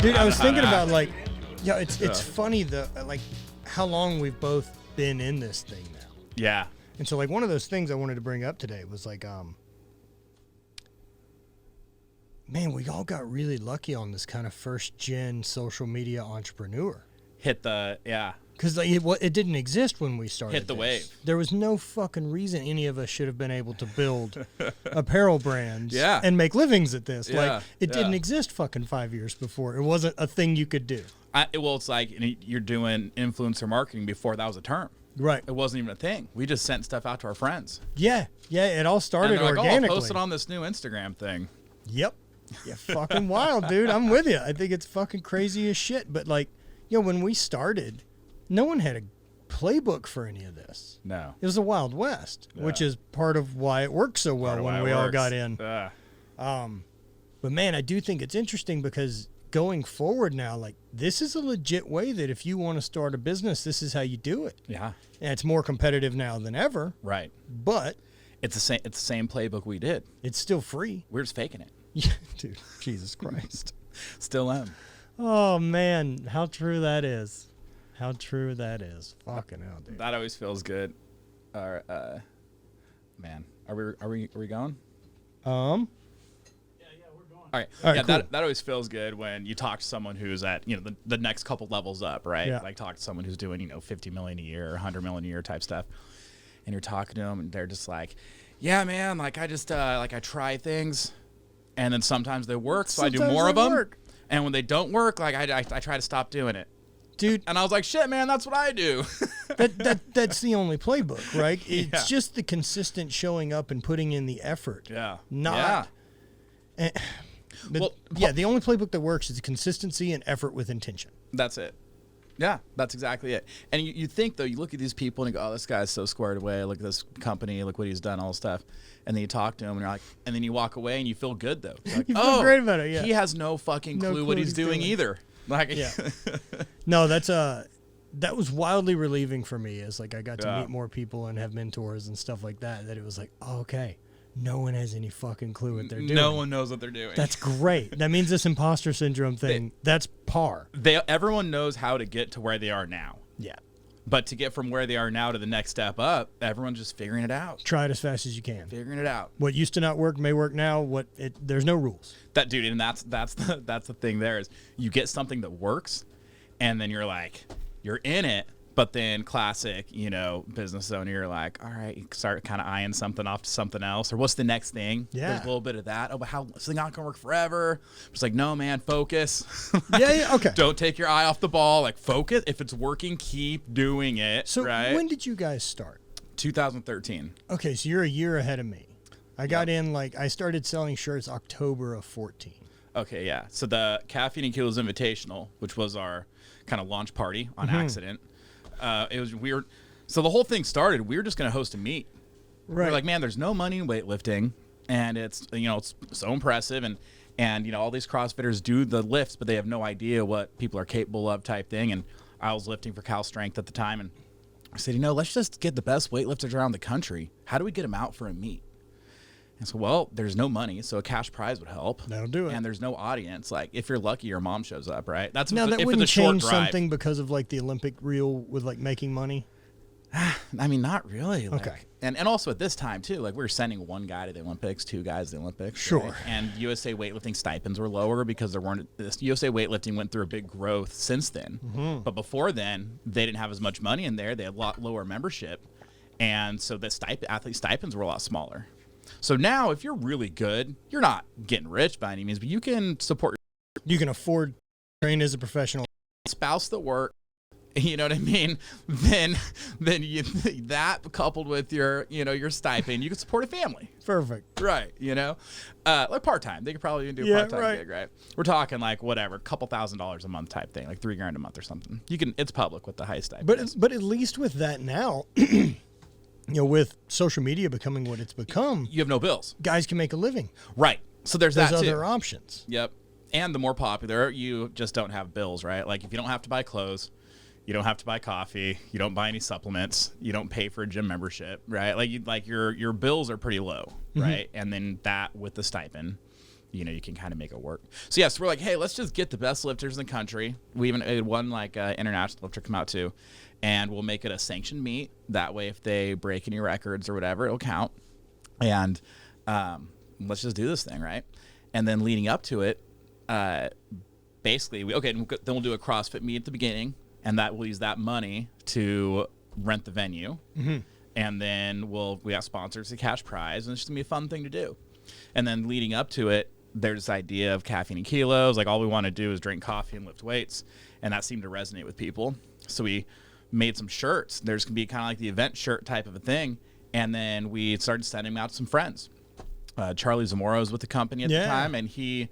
Dude, I was thinking about like, yeah, it's funny like how long we've both been in this thing now. Yeah. And so like one of those things I wanted to bring up today was like, man, we all got really lucky on this kind of first gen social media entrepreneur. Because like, it didn't exist when we started. Hit the wave. There was no fucking reason any of us should have been able to build apparel brands and make livings at this. Like it didn't exist fucking 5 years before. It wasn't a thing you could do. It's like you're doing influencer marketing before that was a term. Right. It wasn't even a thing. We just sent stuff out to our friends. Yeah. It all started and organically. I'll post it on this new Instagram thing. Yep. Yeah, fucking wild, dude. I'm with you. I think it's fucking crazy as shit. But like, when we started, no one had a playbook for any of this. No. It was the Wild West, which is part of why it worked so well when we all got in. But man, I do think it's interesting because going forward now, like this is a legit way that if you want to start a business, this is how you do it. Yeah. And it's more competitive now than ever. Right. But it's the same playbook we did. It's still free. We're just faking it. Yeah, dude. Jesus Christ. Still am. Oh man, how true that is. How true that is. Fucking hell, dude. That always feels good. Man, are we going? Yeah, we're going. All right. Cool. that always feels good when you talk to someone who's at the next couple levels up, right? Yeah. Like talk to someone who's doing 50 million a year or 100 million a year type stuff, and you're talking to them and they're just like, yeah, man, like I just I try things, and then sometimes they work, so I do more of them, and when they don't work, like I try to stop doing it. Dude, and I was like, shit, man, that's what I do. that's the only playbook, right? It's just the consistent showing up and putting in the effort. Yeah. Not. Yeah. The only playbook that works is consistency and effort with intention. That's it. Yeah, that's exactly it. And you think, though, you look at these people and you go, oh, this guy's so squared away. Look at this company. Look what he's done, all this stuff. And then you talk to him and you're like, and then you walk away and you feel good, though. Like, you feel great about it, yeah. He has no fucking clue what he's doing either. Like, yeah. No, that was wildly relieving for me as like I got to meet more people and have mentors and stuff like that it was like, oh, okay, no one has any fucking clue what they're doing. No one knows what they're doing. That's great. That means this imposter syndrome thing, that's par. Everyone knows how to get to where they are now. Yeah. But to get from where they are now to the next step up, everyone's just figuring it out. Try it as fast as you can. Figuring it out. What used to not work may work now. There's no rules. That dude, and that's the thing. There is you get something that works, and then you're like, you're in it. But then classic, business owner, you're like, all right, you start kind of eyeing something off to something else, or what's the next thing? Yeah. There's a little bit of that. Oh, but how is it not gonna work forever? It's like, no, man, focus. Yeah, okay. Don't take your eye off the ball. Like, focus. If it's working, keep doing it. So right? When did you guys start? 2013. Okay, so you're a year ahead of me. I got in I started selling shirts October of 14. Okay, yeah. So the Caffeine and Kilos Invitational, which was our kind of launch party on accident. It was weird. So the whole thing started, we were just going to host a meet. Right. We were like, man, there's no money in weightlifting. And it's, it's so impressive. And all these CrossFitters do the lifts, but they have no idea what people are capable of type thing. And I was lifting for Cal Strength at the time. And I said, let's just get the best weightlifters around the country. How do we get them out for a meet? And so, well, there's no money, so a cash prize would help. That'll do it. And there's no audience. Like, if you're lucky, your mom shows up, right? That's now that if wouldn't it's a short change drive. something because of the Olympic reel with making money. I mean, not really. Okay. And also at this time too, we were sending one guy to the Olympics, two guys to the Olympics. Sure. Right? And USA weightlifting stipends were lower because USA weightlifting went through a big growth since then. Mm-hmm. But before then, they didn't have as much money in there. They had a lot lower membership, and so the athlete stipends were a lot smaller. So now, if you're really good, you're not getting rich by any means, but you can support. You can afford to train as a professional. Spouse that work, you know what I mean? Then you that coupled with your your stipend, you can support a family. Perfect. Right. Like part-time. They could probably even do a part-time gig, right? We're talking whatever, couple $1,000s a month type thing, like $3,000 a month or something. It's public with the high stipend. But at least with that now, with social media becoming what it's become, you have no bills. Guys can make a living. Right. So there's that too. There's other options. Yep. And the more popular, you just don't have bills, right? Like if you don't have to buy clothes, you don't have to buy coffee, you don't buy any supplements, you don't pay for a gym membership, right? Like your bills are pretty low, right? And then that with the stipend, you can kind of make it work. So yes, we're like, hey, let's just get the best lifters in the country. We even had one like international lifter come out too, and we'll make it a sanctioned meet. That way, if they break any records or whatever, it'll count. And let's just do this thing, right? And then leading up to it, basically, then we'll do a CrossFit meet at the beginning, and that we'll use that money to rent the venue. Mm-hmm. And then we got sponsors, a cash prize, and it's just gonna be a fun thing to do. And then leading up to it, there's this idea of Caffeine and Kilos. Like all we want to do is drink coffee and lift weights, and that seemed to resonate with people. So we made some shirts. There's gonna be kind of like the event shirt type of a thing, and then we started sending them out to some friends. Charlie Zamora was with the company at the time, and he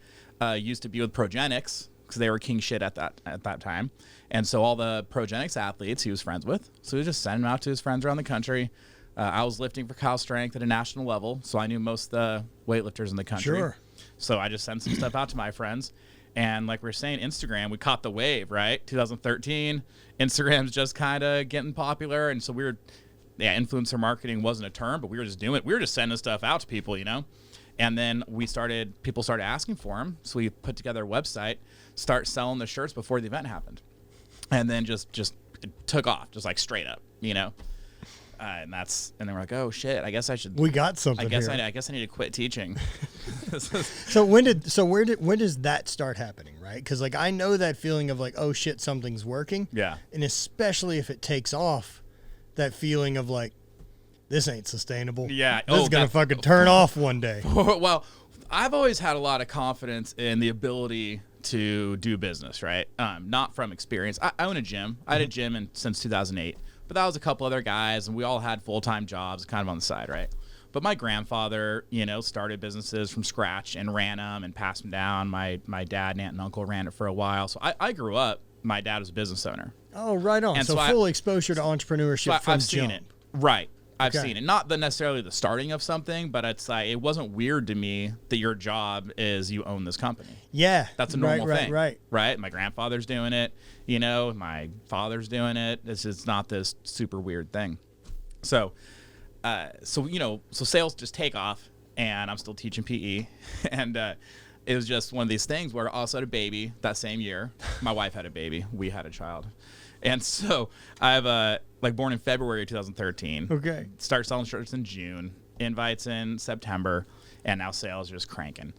used to be with Progenics because they were king shit at that time. And so all the Progenics athletes he was friends with, so he just sent them out to his friends around the country. I was lifting for Cal Strength at a national level, so I knew most of the weightlifters in the country. Sure. So I just sent some stuff out to my friends. And like we were saying, Instagram, we caught the wave, right? 2013, Instagram's just kind of getting popular. And so influencer marketing wasn't a term, but we were just doing it. We were just sending stuff out to people, And then people started asking for them. So we put together a website, start selling the shirts before the event happened. And then just it took off, just like straight up, And then we're like, oh shit, I guess I should. We got something. I guess I need to quit teaching. So when does that start happening, right? Because like I know that feeling of like, oh shit, something's working. Yeah. And especially if it takes off, that feeling of like, this ain't sustainable. Yeah. This is gonna fucking turn off one day. Well, I've always had a lot of confidence in the ability to do business, right? Not from experience. I own a gym. I had a gym since 2008, but that was a couple other guys, and we all had full-time jobs kind of on the side, right? But my grandfather, started businesses from scratch and ran them and passed them down. My dad and aunt and uncle ran it for a while. So I grew up, my dad was a business owner. Oh, right on. And so full exposure to entrepreneurship from I've seen it. Right. I've seen it. Not necessarily the starting of something, but it's like it wasn't weird to me that your job is you own this company. Yeah. That's a normal thing. Right. My grandfather's doing it, my father's doing it. It's not this super weird thing. So sales just take off, and I'm still teaching PE, and it was just one of these things where I also had a baby that same year. My wife had a baby. We had a child. And so I've born in February 2013. Okay. Start selling shirts in June, invites in September, and now sales are just cranking.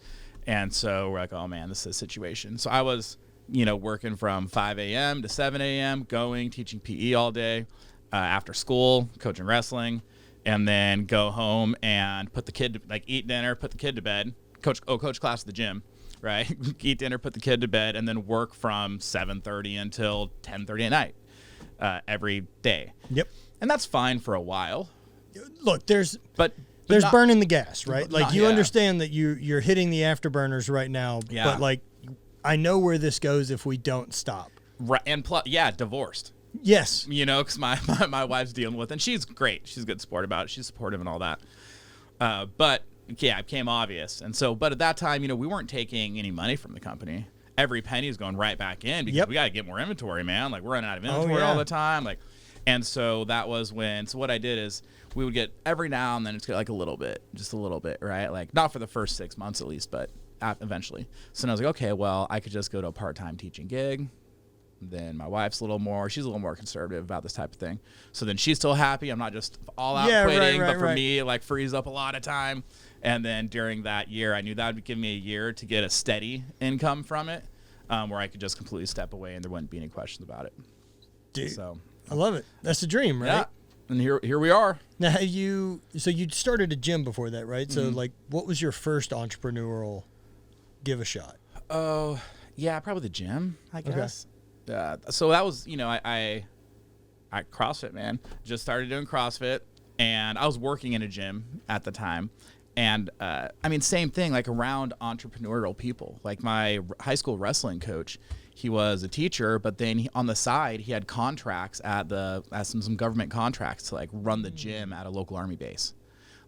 And so we're like, oh man, this is a situation. So I was, working from 5 a.m. to 7 a.m., teaching PE all day, after school, coaching wrestling, and then go home and eat dinner, put the kid to bed, coach class at the gym. Right, eat dinner, put the kid to bed, and then work from 7:30 until 10:30 at night, every day. Yep, and that's fine for a while. Look, there's burning the gas, right? Like you understand that you're hitting the afterburners right now, but like I know where this goes if we don't stop. Right, and divorced. Yes, because my wife's dealing with, and she's great. She's a good sport about it. She's supportive and all that, but. Yeah, it became obvious. And so, but at that time, we weren't taking any money from the company. Every penny is going right back in because we got to get more inventory, man. Like we're running out of inventory all the time. And so that was so what I did is we would get every now and then it's like just a little bit, right? Like not for the first 6 months at least, but eventually. So then I was like, okay, well, I could just go to a part-time teaching gig. Then my wife's she's a little more conservative about this type of thing. So then she's still happy. I'm not just all out quitting, but for me, it frees up a lot of time. And then during that year, I knew that would give me a year to get a steady income from it, where I could just completely step away and there wouldn't be any questions about it. Dude, so I love it. That's the dream, right? Yeah. And here we are. Now you started a gym before that, right? Mm-hmm. So what was your first entrepreneurial give a shot? Oh, yeah, probably the gym, I guess. Okay. So that was, I CrossFit, man. Just started doing CrossFit, and I was working in a gym at the time. And, same thing, around entrepreneurial people. My high school wrestling coach, he was a teacher, but then on the side, he had contracts at some government contracts to, run the gym at a local Army base,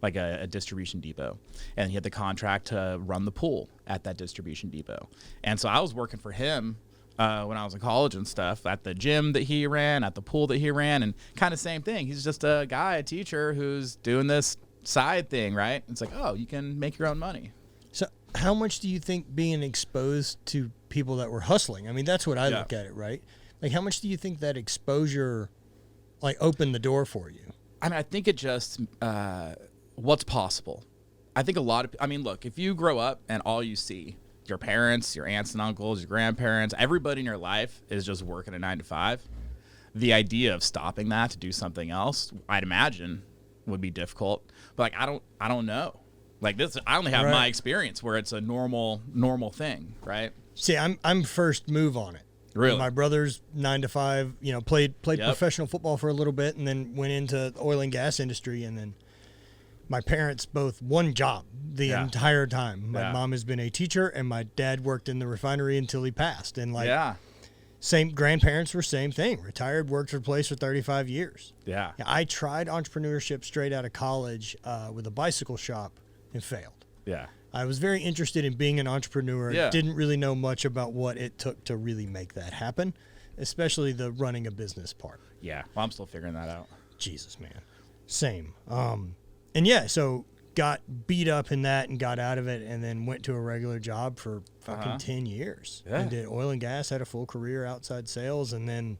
a distribution depot. And he had the contract to run the pool at that distribution depot. And so I was working for him when I was in college and stuff, at the gym that he ran, at the pool that he ran, and kind of same thing. He's just a guy, a teacher, who's doing this side thing, right? It's like, oh, you can make your own money. So how much do you think being exposed to people that were hustling? I mean, that's what I look at it, right? Like, how much do you think that exposure, like, opened the door for you? I mean, I think it just, what's possible. I think a lot of, I mean, look, if you grow up and all you see, your parents, your aunts and uncles, your grandparents, everybody in your life is just working a 9 to 5, the idea of stopping that to do something else, I'd imagine, would be difficult. But, like, I don't know. Like, this, I only have my experience where it's a normal thing, right? See, I'm first move on it. Really? My brother's 9 to 5, you know, played professional football for a little bit and then went into the oil and gas industry. And then my parents both one job the entire time. My mom has been a teacher and my dad worked in the refinery until he passed. And like, same grandparents were same thing. Retired, worked for a place for 35 years. Yeah. I tried entrepreneurship straight out of college with a bicycle shop and failed. Yeah. I was very interested in being an entrepreneur. Yeah. Didn't really know much about what it took to really make that happen, especially the running a business part. Yeah. Well, I'm still figuring that out. Jesus, man. Same. And yeah, so got beat up in that and got out of it and then went to a regular job for fucking 10 years. Yeah. And did oil and gas, had a full career outside sales. And then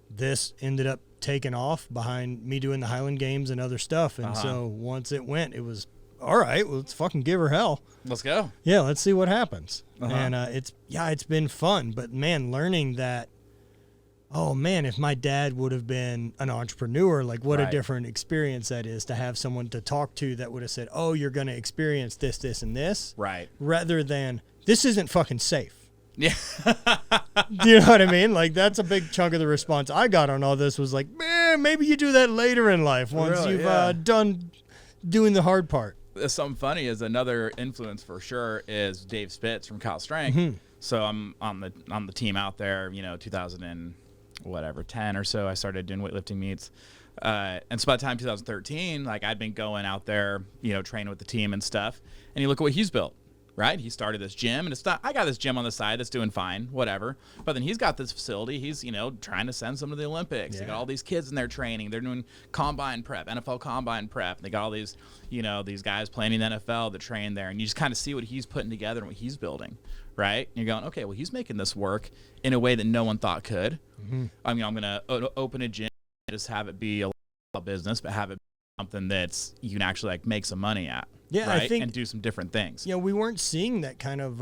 this ended up taking off behind me doing the Highland Games and other stuff. And so once it went, it was, all right, well, let's fucking give her hell. Let's go. Yeah, let's see what happens. And it's been fun. But, man, learning that, oh, man, if my dad would have been an entrepreneur, like what a different experience that is to have someone to talk to that would have said, oh, you're going to experience this, this, and this. Right. Rather than, this isn't fucking safe. Yeah. Do you know what I mean? Like, that's a big chunk of the response I got on all this was like, man, maybe you do that later in life once you've done doing the hard part. Something funny is another influence for sure is Dave Spitz from Cal Strength. So I'm on the team out there, you know, 2010 or so. I started doing weightlifting meets, and so by the time 2013, like I'd been going out there, you know, training with the team and stuff. And you look at what he's built. Right, he started this gym, and it's not. I got this gym on the side that's doing fine, whatever. But then he's got this facility. He's, you know, trying to send some to the Olympics. Yeah. They got all these kids in there training. They're doing combine prep, NFL combine prep. They got all these, you know, these guys playing in the NFL that train there, and you just kind of see what he's putting together and what he's building, right? And you're going, okay, well, he's making this work in a way that no one thought could. I mean, I'm gonna open a gym, just have it be a business, but have it be something that's you can actually like make some money at. Yeah, right? I think, and do some different things. Yeah, we weren't seeing that kind of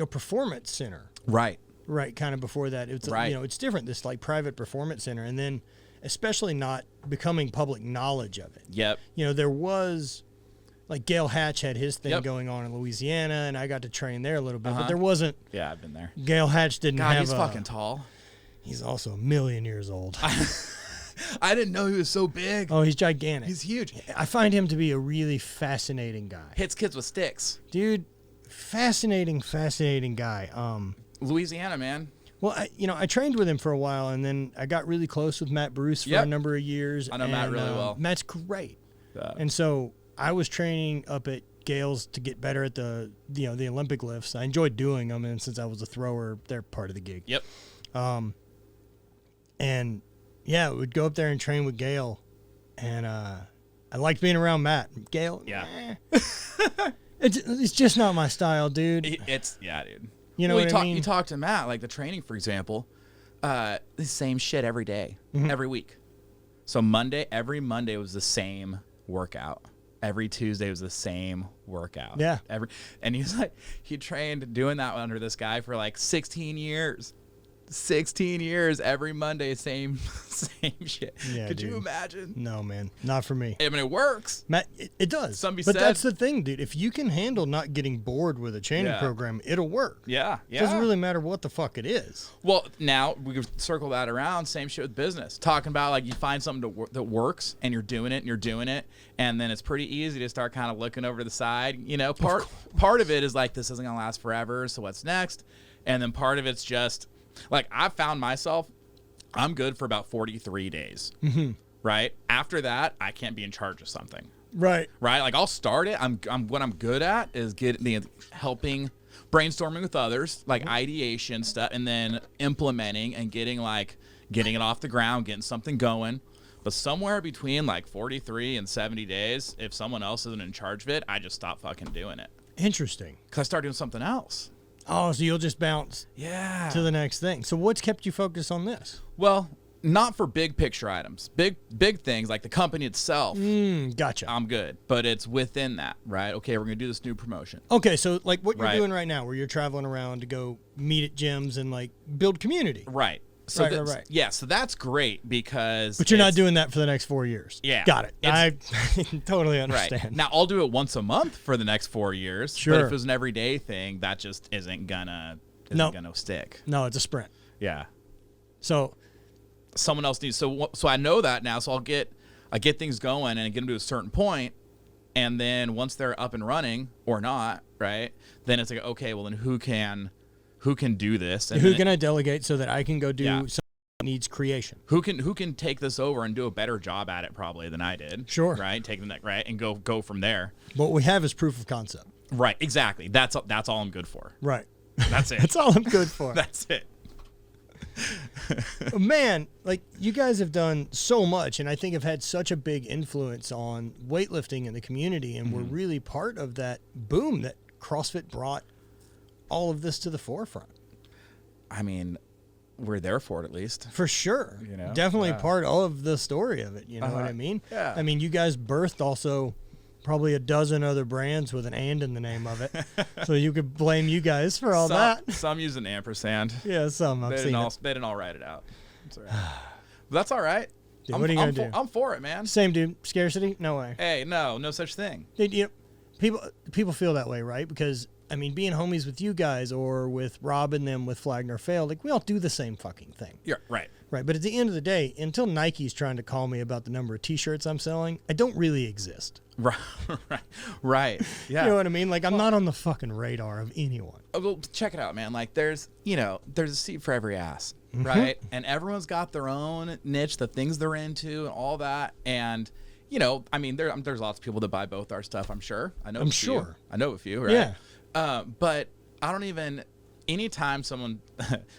performance center. Right. Right, kind of before that. It's you know, it's different, this like private performance center, and then especially not becoming public knowledge of it. Yep. You know, there was like Gail Hatch had his thing going on in Louisiana, and I got to train there a little bit, but there wasn't. Yeah, I've been there. Gail Hatch didn't have he's fucking tall. He's also 1,000,000 years old. I didn't know he was so big. Oh, he's gigantic. He's huge. I find him to be a really fascinating guy. Hits kids with sticks. Dude, fascinating guy. Louisiana, man. Well, I trained with him for a while, and then I got really close with Matt Bruce for a number of years. I know Matt really well. Matt's great. And so I was training up at Gale's to get better at the Olympic lifts. I enjoyed doing them, and since I was a thrower, they're part of the gig. Yep. And yeah, we'd go up there and train with Gale, and I liked being around Matt. Gale, it's just not my style, dude. Dude. You know what I mean? You talk to Matt, like the training, for example, the same shit every day, every week. So every Monday was the same workout. Every Tuesday was the same workout. Yeah. And he's like, he trained doing that under this guy for like 16 years. 16 years, every Monday, same shit. Yeah, Could you imagine? No, man. Not for me. I mean, it works. Matt, it does. But that's the thing, dude. If you can handle not getting bored with a training program, it'll work. Yeah. It doesn't really matter what the fuck it is. Well, now we can circle that around. Same shit with business. Talking about like you find something that works and you're doing it, and then it's pretty easy to start kind of looking over to the side. You know, part of it is like this isn't gonna last forever, so what's next? And then part of it's just like I found myself, I'm good for about 43 days, right? After that, I can't be in charge of something, right? Like I'll start it. What I'm good at is helping, brainstorming with others, like ideation stuff, and then implementing and getting it off the ground, getting something going. But somewhere between like 43 and 70 days, if someone else isn't in charge of it, I just stop fucking doing it. Interesting. Because I started doing something else. Oh, so you'll just bounce to the next thing. So what's kept you focused on this? Well, not for big picture items. Big things like the company itself. Gotcha. I'm good. But it's within that, right? Okay, we're going to do this new promotion. Okay, so like what you're doing right now where you're traveling around to go meet at gyms and like build community. Right. So right. Yeah, so that's great because... But you're not doing that for the next 4 years. Yeah. Got it. I totally understand. Right. Now, I'll do it once a month for the next 4 years. Sure. But if it was an everyday thing, that just isn't gonna stick. No, it's a sprint. Yeah. So... someone else needs... So I know that now, so I get things going and get them to a certain point, and then once they're up and running, or not, right, then it's like, okay, well, then who can do this? And who can I delegate so that I can go do something that needs creation? Who can take this over and do a better job at it probably than I did? Sure. Right? Take them right and go from there. What we have is proof of concept. Right, exactly. That's all I'm good for. Right. That's it. That's all I'm good for. That's it. Man, like you guys have done so much and I think have had such a big influence on weightlifting in the community, and we're really part of that boom that CrossFit brought all of this to the forefront. I mean, we're there for it at least. For sure. You know? Definitely part of the story of it. You know what I mean? Yeah. I mean, you guys birthed also probably a dozen other brands with an "and" in the name of it. So you could blame you guys for all that. Some use an ampersand. Yeah, some. I've seen it. They didn't all write it out. That's all right. But that's all right. Dude, what are you going to do? I'm for it, man. Same, dude. Scarcity? No way. Hey, no such thing. Dude, people feel that way, right? Because, I mean, being homies with you guys or with Rob and them with Flagner Fail, like, we all do the same fucking thing. Yeah, right. Right, but at the end of the day, until Nike's trying to call me about the number of T-shirts I'm selling, I don't really exist. Right. Yeah. You know what I mean? Like, I'm not on the fucking radar of anyone. Well, check it out, man. Like, there's a seat for every ass, right? And everyone's got their own niche, the things they're into, and all that. And I mean, there's lots of people that buy both our stuff. I'm sure. I know a few, right? Yeah. But I don't even. Anytime someone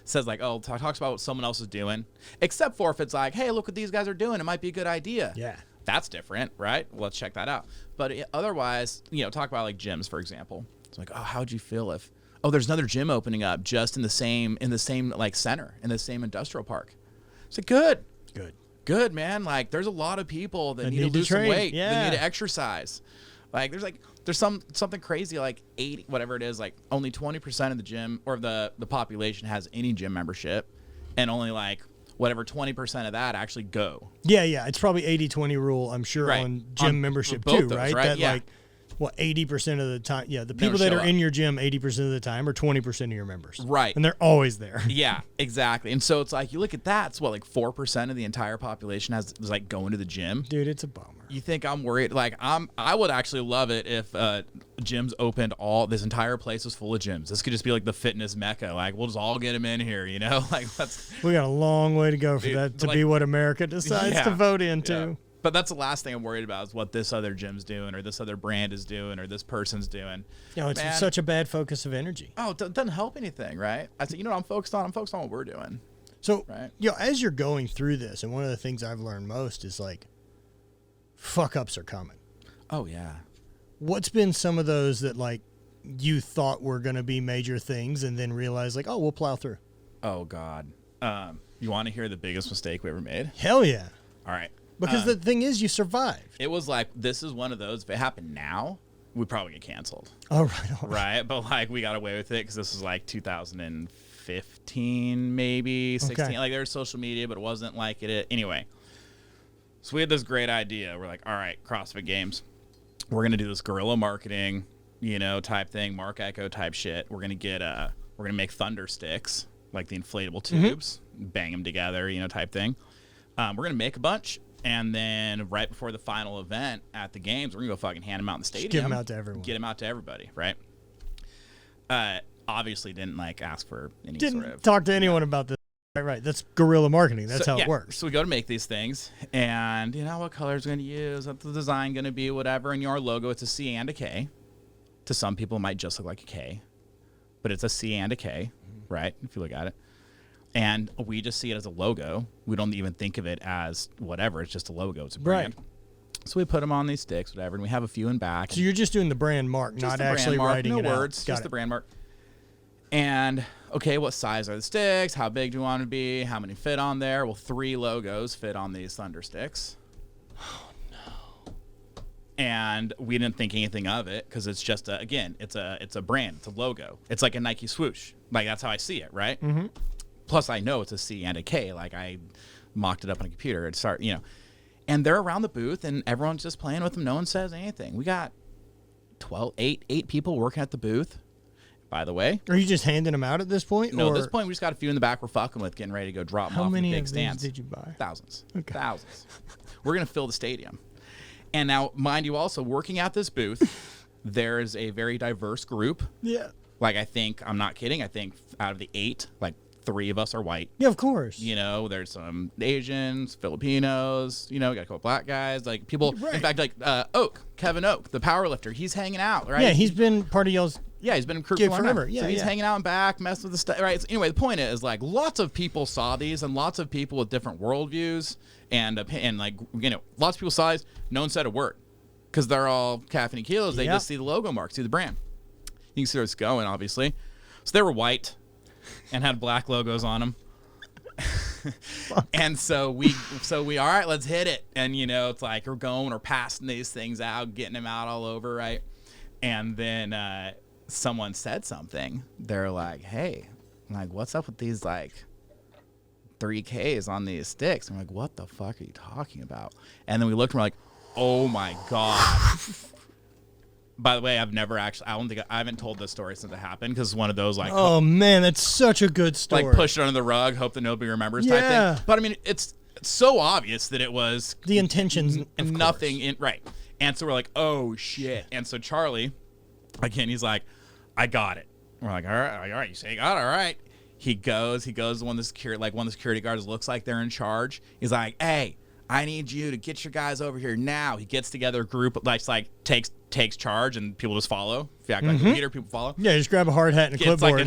says like, oh, talks about what someone else is doing, except for if it's like, hey, look what these guys are doing, it might be a good idea. Yeah. That's different, right? Well, let's check that out. But otherwise, talk about like gyms, for example. It's like, oh, how'd you feel if, there's another gym opening up just in the same like center, in the same industrial park. It's like, good, man. Like, there's a lot of people that need to lose some weight. Yeah. They need to exercise. Like, there's something crazy like 80, whatever it is, like only 20% of the gym or the population has any gym membership, and only like whatever 20% of that actually go. Yeah. It's probably 80-20 rule, I'm sure, on gym membership too, those, right? That like, 80% of the time, the people that are in your gym 80% of the time are 20% of your members. Right. And they're always there. Yeah, exactly. And so it's like, you look at that, it's like 4% of the entire population is like going to the gym. Dude, it's a bummer. You think I'm worried? Like, I would actually love it if gyms opened, this entire place was full of gyms. This could just be like the fitness mecca. Like, we'll just all get them in here, Like, we got a long way to go for that to be what America decides to vote into. Yeah. But that's the last thing I'm worried about is what this other gym's doing, or this other brand is doing, or this person's doing. It's such a bad focus of energy. Oh, it doesn't help anything, right? I said, what I'm focused on? I'm focused on what we're doing. So, as you're going through this, and one of the things I've learned most is like, fuck ups are coming. Oh, yeah. What's been some of those that like you thought were going to be major things and then realized like, oh, we'll plow through? Oh, God. You want to hear the biggest mistake we ever made? Hell yeah. All right. Because the thing is, you survived. It was like, this is one of those, if it happened now, we'd probably get canceled. Oh, right. Right? But like, we got away with it because this was like 2015, maybe 16. Okay. Like, there was social media, but it wasn't like it. Anyway. So we had this great idea. We're like, all right, CrossFit Games. We're going to do this guerrilla marketing, type thing, Mark Echo type shit. We're going to make thunder sticks, like the inflatable tubes, bang them together, type thing. We're going to make a bunch. And then right before the final event at the games, we're going to go fucking hand them out in the stadium. Just give them out to everyone. Get them out to everybody, right? Obviously didn't like ask for any didn't sort of... talk to anyone about this. Right. That's guerrilla marketing. That's how it works. So we go to make these things, and what colors we're going to use, what the design going to be, whatever. And our logo, it's a C and a K. To some people, it might just look like a K, but it's a C and a K, right? If you look at it. And we just see it as a logo. We don't even think of it as whatever. It's just a logo. It's a brand. So we put them on these sticks, whatever, and we have a few in back. So you're just doing the brand mark, not actually writing it out. No words, just the brand mark. And, okay, what size are the sticks? How big do you want to be? How many fit on there? Well, 3 logos fit on these Thunder sticks. Oh, no. And we didn't think anything of it because it's just, it's a brand. It's a logo. It's like a Nike swoosh. Like, that's how I see it, right? Mm-hmm. Plus, I know it's a C and a K. Like, I mocked it up on a computer. And they're around the booth, and everyone's just playing with them. No one says anything. We got 8 people working at the booth. By the way, are you just handing them out at this point? No, at this point we just got a few in the back we're fucking with, getting ready to go drop them off in the big stands. How many of these did you buy? Thousands. Okay. Thousands. We're going to fill the stadium. And now, mind you, also working at this booth, there is a very diverse group. Yeah. Like, I'm not kidding, I think out of the 8, like 3 of us are white. Yeah, of course. There's some Asians, Filipinos, we got a couple black guys, like people, right. In fact, like Kevin Oak, the power lifter, he's hanging out, right? Yeah, he's been part of y'all's he's been in crew forever. Yeah, so he's hanging out in back, messing with the stuff, right? So anyway, the point is, like, lots of people saw these, and lots of people with different worldviews, and like, lots of people saw these, no one said a word, because they're all Caffeine and Kilos, they just see the logo mark, see the brand. You can see where it's going, obviously. So they were white and had black logos on them. And so we all right, let's hit it. And it's like we're passing these things out, getting them out all over, right? And then someone said something. They're like, hey, like, what's up with these like 3Ks on these sticks? I'm like, what the fuck are you talking about? And then we looked and we're like, oh my God. By the way, I haven't told this story since it happened, because it's one of those like, oh man, that's such a good story. Like, push it under the rug, hope that nobody remembers type thing. But I mean, it's so obvious that it was the intentions of nothing course. Right. And so we're like, oh shit. And so Charlie, again, he's like, I got it. We're like, all right, you say you got it, all right. He goes to one of the security guards looks like they're in charge. He's like, hey, I need you to get your guys over here now. He gets together a group, like takes charge, and people just follow. If you act like a leader, people follow. Yeah, just grab a hard hat and a clipboard.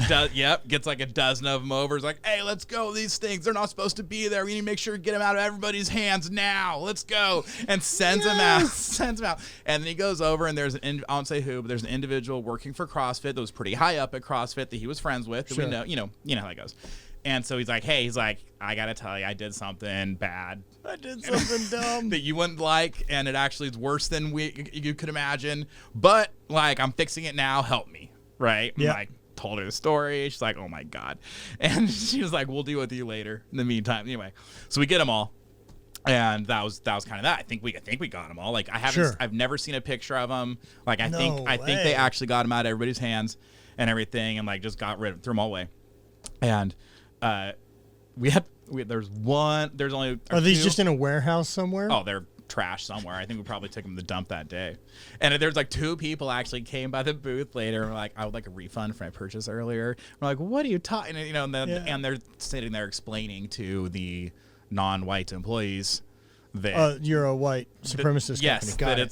Gets like a dozen of them over. It's like, hey, let's go. These things, they're not supposed to be there. We need to make sure to get them out of everybody's hands now. Let's go. And sends them out. And then he goes over, and there's I won't say who, but there's an individual working for CrossFit that was pretty high up at CrossFit that he was friends with. Sure. That we know, you know how that goes. And so he's like, hey, I got to tell you, I did something bad. I did something dumb. That you wouldn't like, and it actually is worse than you could imagine. But, like, I'm fixing it now. Help me, right? Yeah. I told her the story. She's like, oh, my God. And she was like, we'll deal with you later in the meantime. Anyway, so we get them all. And that was kind of that. I think we got them all. Like, I've never seen a picture of them. Like, I think they actually got them out of everybody's hands and everything, and, like, just got rid of them, threw them all away. And there's only are these just in a warehouse somewhere? Oh, they're trash somewhere. I think we probably took them to the dump that day. And there's like 2 people actually came by the booth later and were like, I would like a refund for my purchase earlier. We're like, what are you talking? And they're sitting there explaining to the non-white employees that you're a white supremacist yes, company.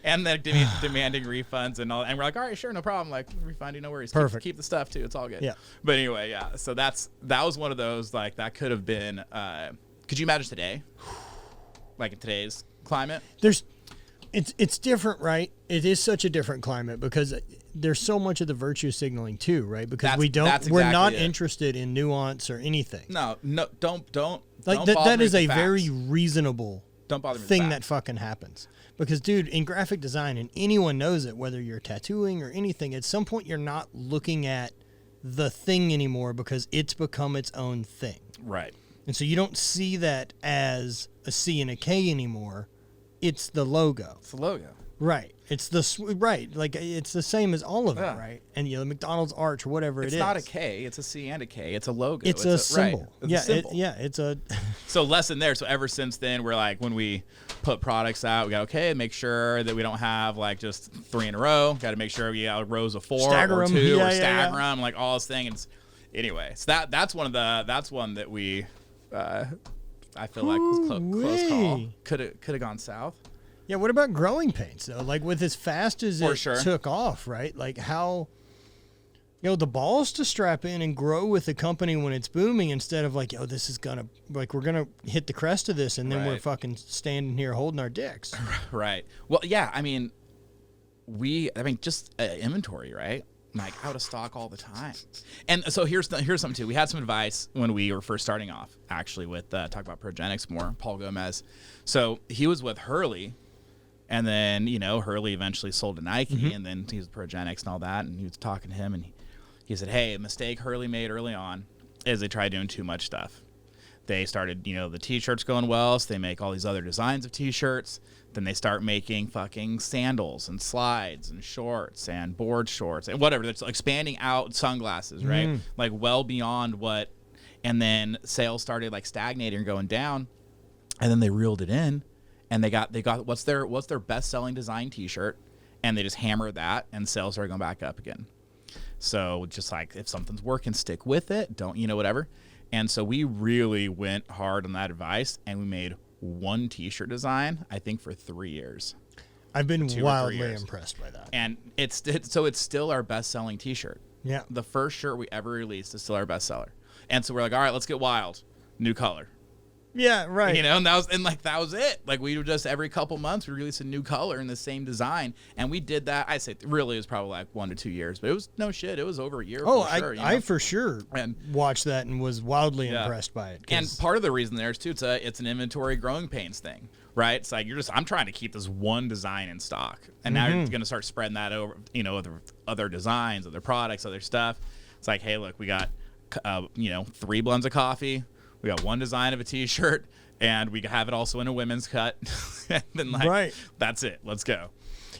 And then demanding refunds and all. And we're like, all right, sure, no problem. Like, refund you, no worries. Perfect. Keep the stuff too. It's all good. Yeah. But anyway, yeah. So that was one of those, like, that could have been. Could you imagine today? Like in today's climate? It's different, right? It is such a different climate because there's so much of the virtue signaling too, right? Because we're not interested in nuance or anything. No, don't. Like that is a very reasonable thing that fucking happens. Because, dude, in graphic design, and anyone knows it, whether you're tattooing or anything, at some point you're not looking at the thing anymore because it's become its own thing. Right. And so you don't see that as a C and a K anymore. It's the logo. It's the logo. Right. It's like it's the same as all of it, right? And the McDonald's arch or whatever it is. It's not a K, it's a C and a K. It's a logo. It's a symbol. Right. It's a symbol. It's a So lesson there. So ever since then, we're like, when we put products out, we got make sure that we don't have like just 3 in a row. Got to make sure we got rows of 4 stagger or 2 them. or stagger them, like all this thing. And anyway, so that's one that we I feel like was close call. Could have gone south. Yeah, what about growing pains though? Like with as fast as it sure. took off, right? Like how the balls to strap in and grow with the company when it's booming instead of like, this is gonna, like, we're gonna hit the crest of this and then we're fucking standing here holding our dicks. Right. Well, yeah, I mean, just inventory, right? Like out of stock all the time. And so here's something too. We had some advice when we were first starting off, actually, with talk about Progenics more, Paul Gomez. So he was with Hurley, and then, Hurley eventually sold to Nike, and then he was Progenics and all that, and he was talking to him, and he said, hey, a mistake Hurley made early on is they tried doing too much stuff. They started, the T-shirts going well, so they make all these other designs of T-shirts. Then they start making fucking sandals and slides and shorts and board shorts and whatever. It's expanding out sunglasses, right? Like well beyond what. And then sales started like stagnating and going down. And then they reeled it in, and they got what's their best selling design T-shirt, and they just hammered that, and sales started going back up again. So just like if something's working, stick with it. Don't whatever. And so we really went hard on that advice, and we made one T-shirt design, I think, for 3 years. I've been wildly impressed by that. And it's still our best-selling T-shirt. Yeah. The first shirt we ever released is still our bestseller. And so we're like, all right, let's get wild. New color. Yeah, right. And that was it. Like we would just every couple months we release a new color in the same design, and we did that. I say really it was probably like 1 to 2 years, but it was no shit. It was over a year. Oh, I for sure watched that and was wildly impressed by it. And part of the reason there is too, it's an inventory growing pains thing, right? It's like I'm trying to keep this one design in stock, and now you're going to start spreading that over, other designs, other products, other stuff. It's like, hey, look, we got 3 blends of coffee. We got one design of a T-shirt, and we have it also in a women's cut. And then that's it. Let's go.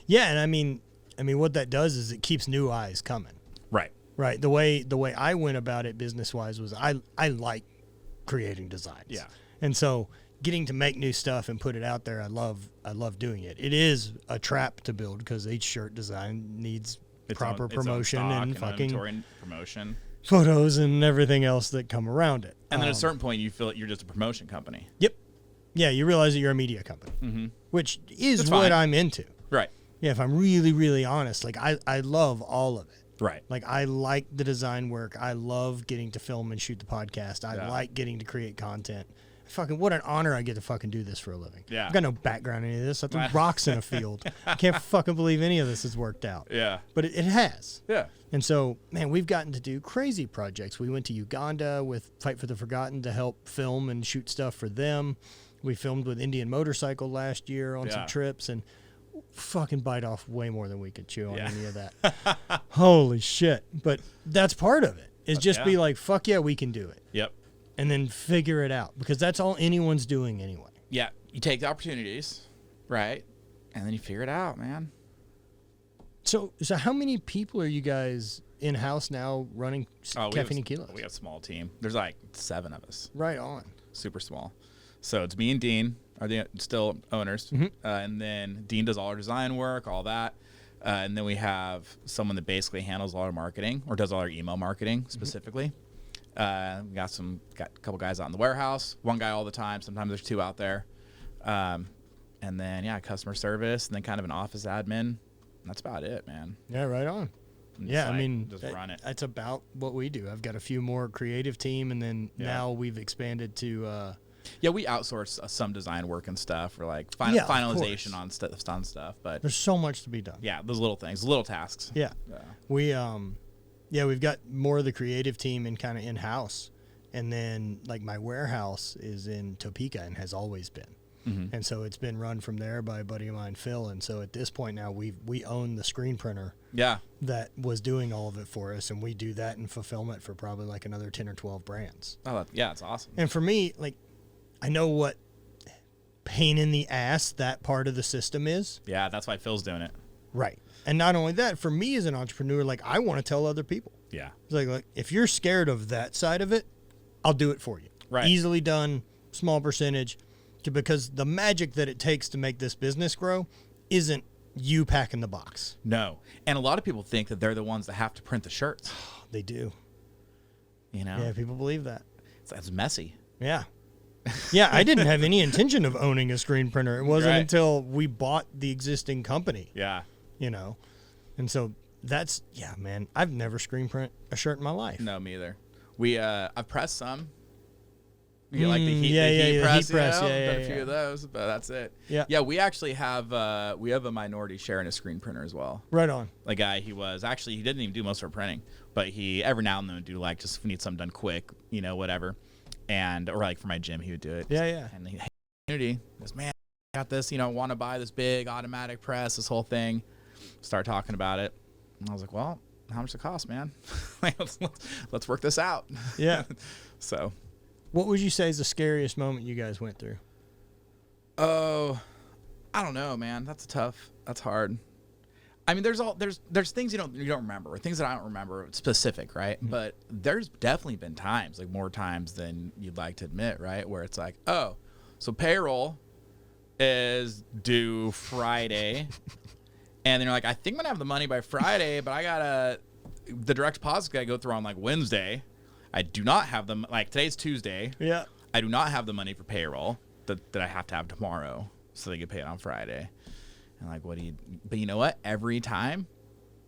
Yeah, and I mean, what that does is it keeps new eyes coming. Right. Right. The way I went about it business-wise was I like creating designs. Yeah. And so getting to make new stuff and put it out there, I love doing it. It is a trap to build because each shirt design needs proper promotion and fucking promotion. Photos and everything else that come around it. And then at a certain point, you feel like you're just a promotion company. Yep. Yeah, you realize that you're a media company, which is what I'm into. Right. Yeah, if I'm really, really honest, like I love all of it. Right. Like I like the design work. I love getting to film and shoot the podcast. I like getting to create content. Fucking what an honor I get to fucking do this for a living. Yeah. I've got no background in any of this. I threw rocks in a field. I can't fucking believe any of this has worked out. Yeah. But it has. Yeah. And so, man, we've gotten to do crazy projects. We went to Uganda with Fight for the Forgotten to help film and shoot stuff for them. We filmed with Indian Motorcycle last year on some trips, and fucking bite off way more than we could chew on any of that. Holy shit. But that's part of it, is just be like, fuck yeah, we can do it. Yep. And then figure it out, because that's all anyone's doing anyway. Yeah. You take the opportunities, right? And then you figure it out, man. So how many people are you guys in-house now running Caffeine and Kilos? We have a small team. There's like 7 of us. Right on. Super small. So it's me and Dean are still owners. And then Dean does all our design work, all that. And then we have someone that basically handles all our marketing, or does all our email marketing specifically. We got a couple guys out in the warehouse, 1 guy all the time. Sometimes there's 2 out there. And then, customer service, and then kind of an office admin. That's about it, man. Yeah, right on. Yeah, like, I mean, just run it. That's about what we do. I've got a few more creative team, and then now we've expanded to... we outsource some design work and stuff, or like finalization on stuff. But there's so much to be done. Yeah, those little things, little tasks. Yeah. We've got more of the creative team kind of in-house. And then, like, my warehouse is in Topeka and has always been. And so it's been run from there by a buddy of mine, Phil. And so at this point now, we own the screen printer that was doing all of it for us. And we do that in fulfillment for probably like another 10 or 12 brands. Oh, yeah, it's awesome. And for me, like, I know what pain in the ass that part of the system is. Yeah, that's why Phil's doing it. Right. And not only that, for me as an entrepreneur, like, I want to tell other people. Yeah. It's like, if you're scared of that side of it, I'll do it for you. Right. Easily done, small percentage. Because the magic that it takes to make this business grow isn't you packing the box. No. And a lot of people think that they're the ones that have to print the shirts. They do. Yeah, people believe that. That's messy. Yeah. Yeah, I didn't have any intention of owning a screen printer. It wasn't until we bought the existing company. Yeah. And so yeah, man. I've never screen print a shirt in my life. No, me either. I've pressed some. You get like the heat press. Heat press. Done a few of those, but that's it. Yeah. We actually have a minority share in a screen printer as well. Right on. The guy, he didn't even do most of our printing, but he every now and then would do like just if we need something done quick, whatever, or like for my gym he would do it. Yeah. And the community goes, man, I got this. Want to buy this big automatic press, this whole thing. Start talking about it, and I was like, well, how much it cost, man? let's work this out. Yeah. So. What would you say is the scariest moment you guys went through? Oh, I don't know, man. That's hard. I mean, there's things you don't remember, or things that I don't remember specific, right? Mm-hmm. But there's definitely been times, like more times than you'd like to admit, right? Where it's like, oh, so payroll is due Friday, and then you're like, I think I'm gonna have the money by Friday, but the direct deposit gotta go through on like Wednesday. I do not have them. Like today's Tuesday. Yeah. I do not have the money for payroll that I have to have tomorrow, so they get paid on Friday. And like, but you know what? Every time,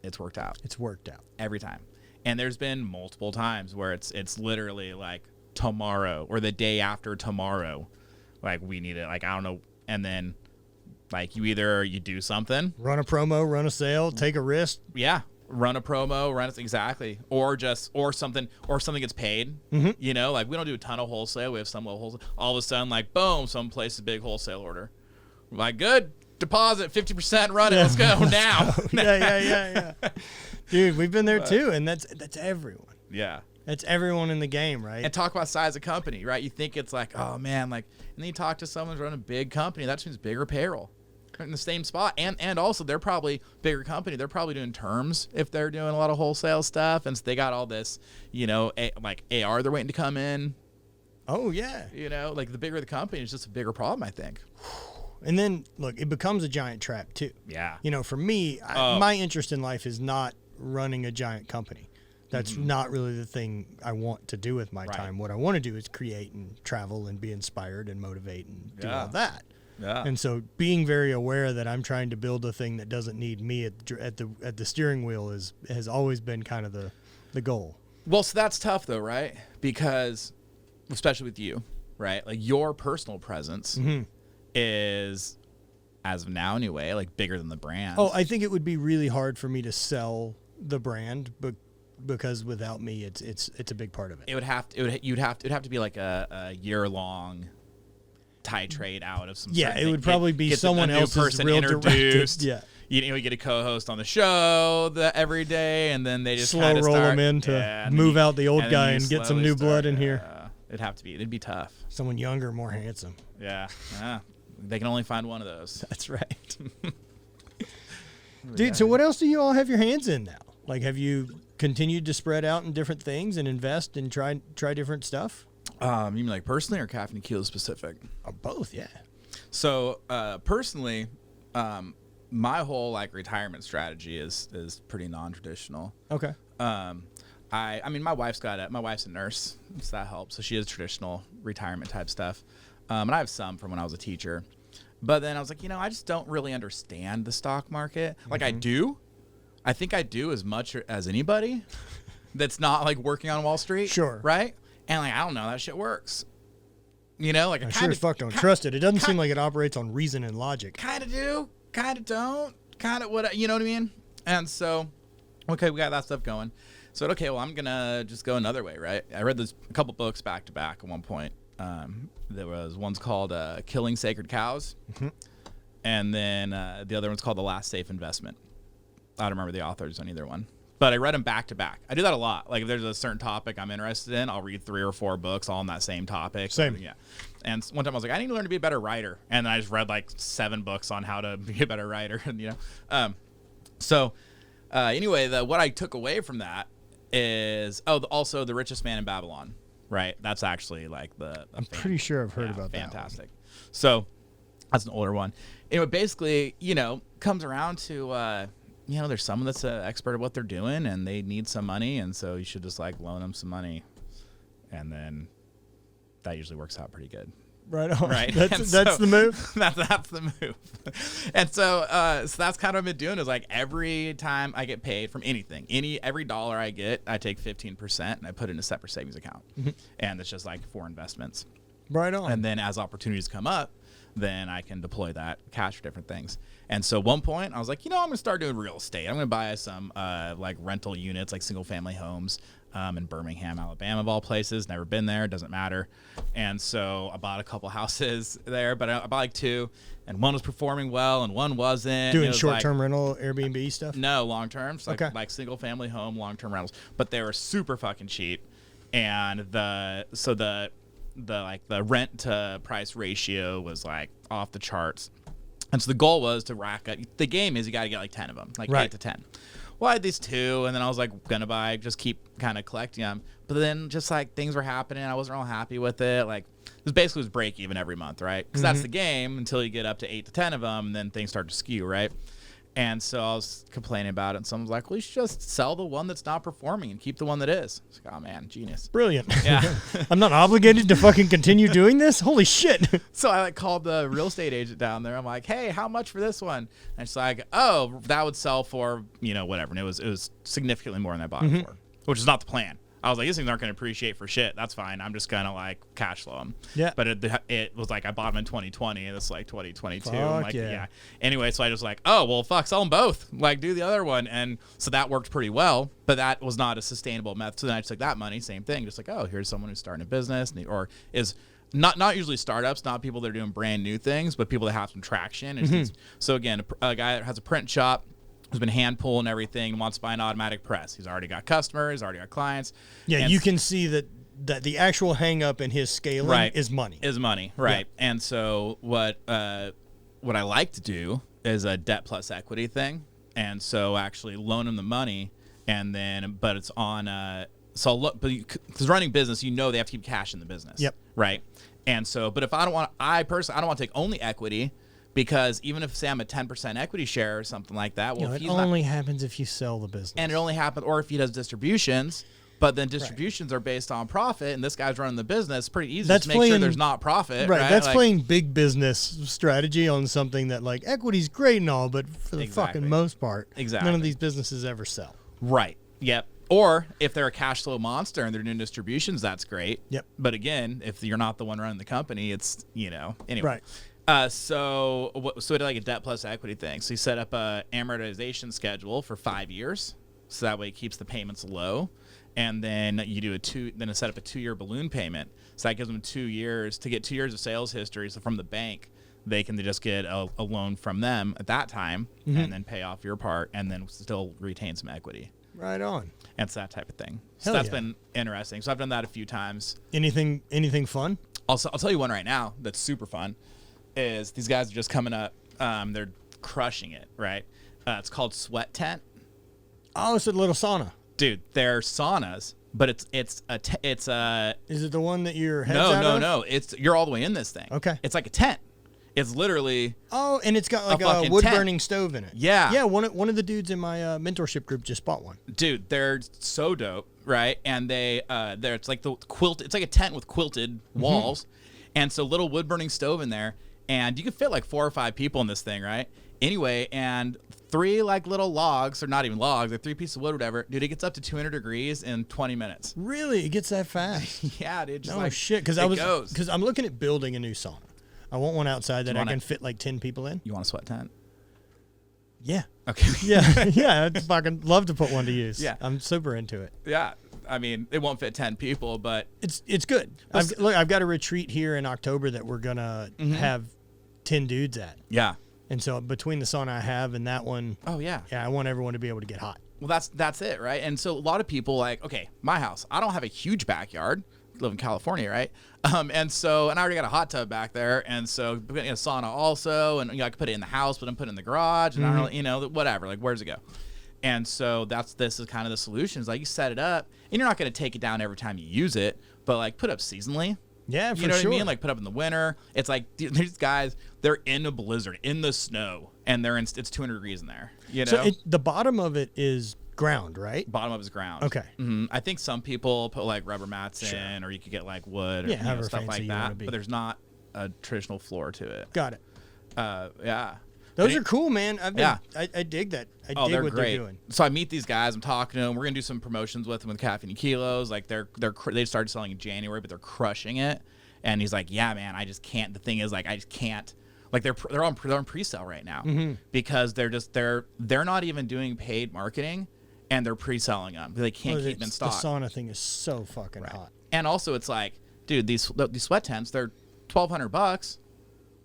it's worked out. It's worked out every time. And there's been multiple times where it's literally like tomorrow or the day after tomorrow, like we need it. Like I don't know, and then like you do something, run a promo, run a sale, take a risk. Yeah. Run a promo, exactly, or something gets paid. Mm-hmm. Like we don't do a ton of wholesale. We have some little wholesale. All of a sudden, like boom, some place a big wholesale order. We're like, good deposit, 50%, run it. Let's go now. Yeah. Dude, we've been there too, and that's everyone. Yeah, that's everyone in the game, right? And talk about size of company, right? You think it's like, oh man, like, and then you talk to someone who's running a big company. That means bigger payroll. In the same spot, and also they're probably bigger company. They're probably doing terms if they're doing a lot of wholesale stuff, and so they got all this, like AR they're waiting to come in. Oh yeah, like the bigger the company, it's just a bigger problem, I think. And then look, it becomes a giant trap too. Yeah. For me, my interest in life is not running a giant company. That's not really the thing I want to do with my time. What I want to do is create and travel and be inspired and motivate and do all that. Yeah. And so being very aware that I'm trying to build a thing that doesn't need me at the steering wheel has always been kind of the goal. Well, so that's tough though, right? Because especially with you, right? Like your personal presence is, as of now anyway, like bigger than the brand. Oh, I think it would be really hard for me to sell the brand, but because without me, it's a big part of it. It would have to be like a year-long titrate out of some. Yeah, it would probably be someone else's person real introduced. Yeah, you get a co-host on the show every day, and then they just slow roll them in to move out the old guy and get some new blood in here. It'd be tough. Someone younger, more handsome. Yeah, they can only find one of those. That's right. Dude, so what else do you all have your hands in now? Like, have you continued to spread out in different things and invest and try different stuff? You mean like personally or Caffeine and Kilos specific? Both, yeah. So personally, my whole like retirement strategy is pretty non-traditional. Okay. I mean my wife's a nurse, so that helps. So she has traditional retirement type stuff, and I have some from when I was a teacher. But then I was like, I just don't really understand the stock market. Like I do. I think I do as much as anybody that's not like working on Wall Street. Sure. Right? And like, I don't know, that shit works. Like I sure as fuck don't trust it. It doesn't seem like it operates on reason and logic. Kind of do, kind of don't, kind of what, you know what I mean? And so, okay, we got that stuff going. So, okay, well, I'm going to just go another way, right? I read a couple books back to back at one point. There was one's called Killing Sacred Cows. And then the other one's called The Last Safe Investment. I don't remember the authors on either one. But I read them back to back. I do that a lot. Like if there's a certain topic I'm interested in, I'll read 3 or 4 books all on that same topic. Same. Yeah. And one time I was like, I need to learn to be a better writer. And then I just read like 7 books on how to be a better writer. Anyway, what I took away from that is, also The Richest Man in Babylon. Right. That's actually like I'm pretty sure I've heard about that. Fantastic. So that's an older one. Anyway, basically, comes around to, there's someone that's an expert at what they're doing and they need some money. And so you should just like loan them some money. And then that usually works out pretty good. Right on. Right. That's the move. That's the move. And so that's kind of what I've been doing is like every time I get paid from anything, every dollar I get, I take 15% and I put it in a separate savings account. And it's just like for investments. Right on. And then as opportunities come up, then I can deploy that cash for different things. And so one point I was like, I'm going to start doing real estate. I'm going to buy some like rental units, like single family homes in Birmingham, Alabama, of all places. Never been there. Doesn't matter. And so I bought a couple houses there, but I bought like 2, and one was performing well and one wasn't. Doing short-term rental Airbnb stuff? No, long-term. So like single family home, long-term rentals, but they were super fucking cheap. And the rent to price ratio was like off the charts. And so the goal was to rack up. The game is you got to get like 10 of them, like 8 to 10. Well, I had these 2, and then I was like gonna just keep kind of collecting them. But then just like things were happening, I wasn't real happy with it. Like it was basically break even every month, right? Because that's the game until you get up to 8 to 10 of them, and then things start to skew, right? And so I was complaining about it, and someone was like, well, you should just sell the one that's not performing and keep the one that is. I was like, oh, man, genius. Brilliant. Yeah. I'm not obligated to fucking continue doing this? Holy shit. So I like called the real estate agent down there. I'm like, hey, how much for this one? And she's like, oh, that would sell for, whatever. And it was significantly more than I bought it for, which is not the plan. I was like, these things aren't going to appreciate for shit. That's fine. I'm just going to like cash flow them. Yeah. But it was like I bought them in 2020 and it's like 2022. Fuck I'm like, yeah. Anyway, so I just like, oh, well, fuck, sell them both. Like do the other one. And so that worked pretty well, but that was not a sustainable method. So then I just took that money, same thing. Just like, oh, here's someone who's starting a business or is not usually startups, not people that are doing brand new things, but people that have some traction. And so again, a guy that has a print shop, who's been hand pulling everything, wants to buy an automatic press. He's already got customers, already got clients. Yeah, and you can see that the actual hang up in his scaling is money. Right. Yeah. And so what I like to do is a debt plus equity thing. And so actually loan him the money, and then but it's on because running business, they have to keep cash in the business. Yep. Right. And so, but if I don't want to take only equity. Because even if, say, I'm a 10% equity share or something like that, well, it only happens if you sell the business. And it only happens, or if he does distributions, but then distributions are based on profit, and this guy's running the business, pretty easy to make sure there's not profit. Right, that's playing big business strategy on something that, like, equity's great and all, but for the fucking most part, none of these businesses ever sell. Right, yep. Or if they're a cash flow monster and they're doing distributions, that's great. Yep. But again, if you're not the one running the company, it's, anyway. Right. So we did like a debt plus equity thing. So you set up a amortization schedule for 5 years, so that way it keeps the payments low, and then you do set up a 2-year balloon payment. So that gives them 2 years to get 2 years of sales history. So from the bank, they can just get a loan from them at that time, and then pay off your part, and then still retain some equity. Right on. And it's that type of thing. So that's been interesting. So I've done that a few times. Anything fun? I'll tell you one right now that's super fun. Is these guys are just coming up. They're crushing it, right? It's called Sweat Tent. Oh, it's a little sauna. Dude, they're saunas, but it's Is it the one that your head's out of? No. You're all the way in this thing. Okay. It's like a tent. It's literally. Oh, and it's got like a wood burning stove in it. Yeah. Yeah. One of the dudes in my mentorship group just bought one. Dude, they're so dope, right? And it's like the quilt. It's like a tent with quilted walls, and so little wood burning stove in there. And you can fit like 4 or 5 people in this thing, right? Anyway, and 3 like little logs, or not even logs, they're 3 pieces of wood or whatever. Dude, it gets up to 200 degrees in 20 minutes. Really? It gets that fast? Yeah, dude. Just shit. Because I'm looking at building a new sauna. I want one outside that I can fit like 10 people in. You want a sweat tent? Yeah. Okay. Yeah. I'd fucking love to put one to use. Yeah. I'm super into it. Yeah. I mean, it won't fit 10 people, but it's good. I've got a retreat here in October that we're gonna have 10 dudes at. Yeah. And so between the sauna I have and that one, yeah, I want everyone to be able to get hot. Well, that's it, right? And so a lot of people my house, I don't have a huge backyard. I live in California, right? And I already got a hot tub back there, and so putting a sauna also, and I could put it in the house, but I'm putting it in the garage, and I don't really, whatever. Like, where's it go? And so this is kind of the solution. Is like you set it up, and you're not going to take it down every time you use it, but like put up seasonally. Yeah, for you know sure. what I mean? Like put up in the winter. It's like these guys, they're in a blizzard, in the snow, and it's 200 degrees in there. You know, so the bottom of it is ground, right? Bottom of it is ground. Okay. Mm-hmm. I think some people put like rubber mats in, or you could get like wood or stuff like that. But there's not a traditional floor to it. Got it. Yeah. Those are cool, man. I dig that. I dig what they're doing. So I meet these guys. I'm talking to them. We're gonna do some promotions with them with Caffeine and Kilos. Like they started selling in January, but they're crushing it. And he's like, yeah, man, I just can't. The thing is, like, I just can't. Like they're on pre-sale right now because they're not even doing paid marketing, and they're pre-selling them. They can't keep them in stock. The sauna thing is so fucking hot. And also, it's like, dude, these sweat tents, they're $1,200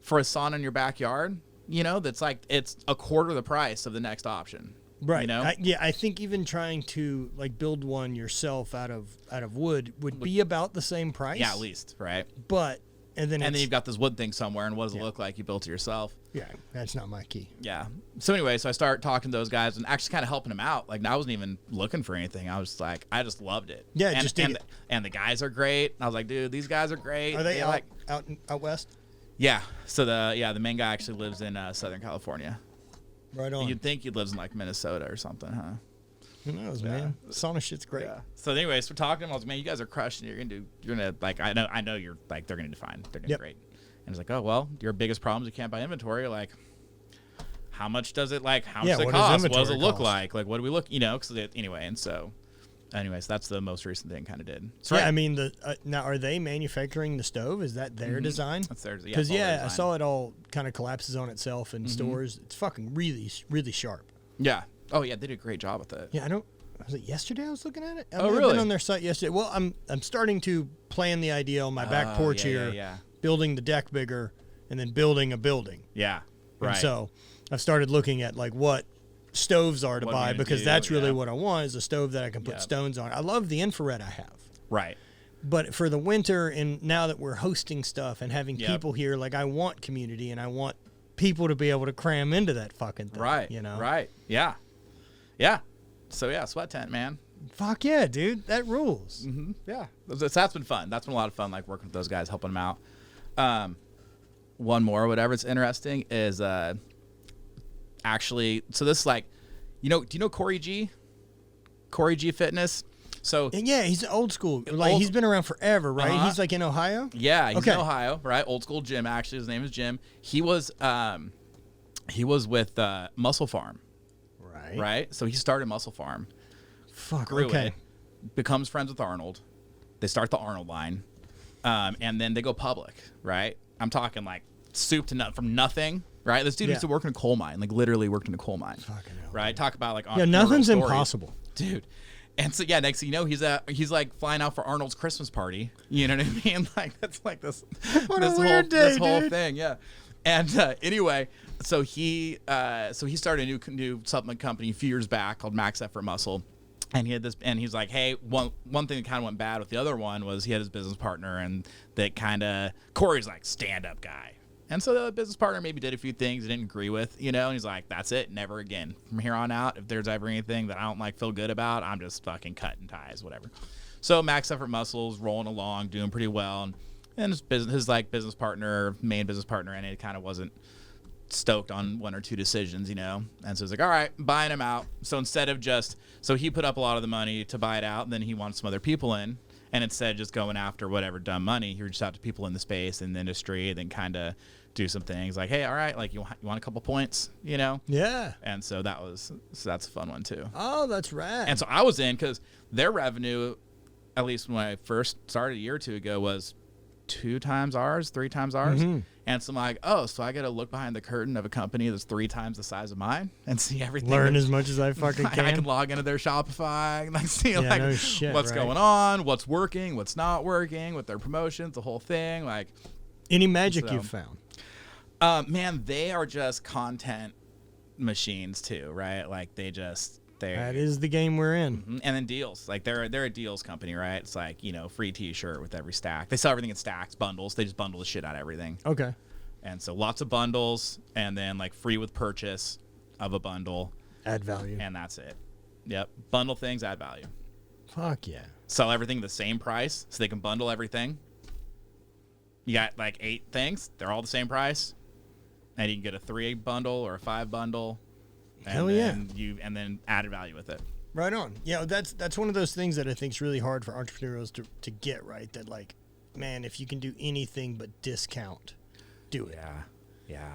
for a sauna in your backyard. You know, that's like, it's a quarter the price of the next option. Right. You know? I think even trying to like build one yourself out of wood would be about the same price. Yeah, at least, right? But and then you've got this wood thing somewhere, and what does it look like? You built it yourself. Yeah, that's not my key. Yeah. So anyway, I start talking to those guys and actually kind of helping them out. Like, I wasn't even looking for anything. I was like, I just loved it. Yeah, and the guys are great. I was like, dude, these guys are great. Are they out west? Yeah. So the main guy actually lives in Southern California. Right on. You'd think he lives in like Minnesota or something, huh? Who knows, man? Sauna shit's great. Yeah. So anyways, we're talking to him. I was like, man, you guys are crushing it. You're gonna like, I know you're like, they're gonna do fine. They're doing great. And he's like, oh well, your biggest problem is you can't buy inventory. Like, how much does it cost? What does it look like? Like, what do we look? You know, anyway. And so, anyways, that's the most recent thing kind of did. So, yeah, I mean, now are they manufacturing the stove? Is that their design? That's theirs. Because I saw it all kind of collapses on itself in stores. It's fucking really, really sharp. Yeah. Oh yeah, they did a great job with it. Yeah, was it yesterday I was looking at it? Oh, really? I've been on their site yesterday. Well, I'm starting to plan the idea on my back porch here. Yeah. Building the deck bigger and then building a building. Yeah. Right. And so I've started looking at like what stoves are to buy because that's really what I want is a stove that I can put stones on. I love the infrared I have. Right. But for the winter and now that we're hosting stuff and having people here, like I want community and I want people to be able to cram into that fucking thing. Right. You know? Right. Yeah. Yeah. So yeah, sweat tent, man. Fuck yeah, dude. That rules. Mm-hmm. Yeah. That's been fun. That's been a lot of fun, like working with those guys, helping them out. One more, whatever. It's interesting is actually. So this is like, do you know Corey G? Corey G Fitness. So yeah, he's old school. Like he's been around forever, right? He's like in Ohio. Yeah, he's in Ohio, right? Old school Jim. Actually, his name is Jim. He was with Muscle Farm. Right. So he started Muscle Farm. Grew it. Becomes friends with Arnold. They start the Arnold line. And then they go public, right? I'm talking like soup to nut from nothing, right? This dude used to work in a coal mine, like literally worked in a coal mine. Fucking hell. Right? Talk about like nothing's stories. impossible. Dude. And so next thing you know, he's like flying out for Arnold's Christmas party. You know what I mean? Like that's like this whole thing, yeah. And anyway, so he started a new supplement company a few years back called Max Effort Muscle, and he had this, and he's like, hey, one thing that kind of went bad with the other one was he had his business partner, and that kind of Corey's like stand-up guy, and so the business partner maybe did a few things he didn't agree with, and he's like, that's it, never again from here on out. If there's ever anything that I don't feel good about, I'm just fucking cutting ties, whatever. So Max Effort Muscle's rolling along, doing pretty well, and his business partner, main business partner, and it kind of wasn't stoked on one or two decisions, and so he's like, all right, buying him out. So instead of so he put up a lot of the money to buy it out, and then he wanted some other people in, and instead of just going after whatever dumb money, he reached out to people in the space, in the industry, and then kind of do some things like, hey, all right, like you want a couple points, Yeah. And so that's a fun one too. Oh, that's rad. And so I was in because their revenue, at least when I first started a year or two ago, was 2 times ours, 3 times ours. Mm-hmm. And so I'm like, so I got to look behind the curtain of a company that's 3 times the size of mine and see everything. Learn as much as I fucking can. I can log into their Shopify and see no shit, what's going on, what's working, what's not working with their promotions, the whole thing. Like, any magic you've found? Man, they are just content machines too, right? Like that is the game we're in. Mm-hmm. And then deals, like they're a deals company, right? It's like, free t-shirt with every stack. They sell everything in stacks, bundles. They just bundle the shit out of everything. Okay. And so lots of bundles, and then like free with purchase of a bundle. Add value. And that's it. Yep. Bundle things, add value. Fuck yeah. Sell everything the same price so they can bundle everything. You got like 8 things. They're all the same price. And you can get a 3 bundle or a 5 bundle. Hell yeah. And then added value with it. Right on. Yeah, that's one of those things that I think is really hard for entrepreneurs to get right. That like, man, if you can do anything but discount do it. Yeah.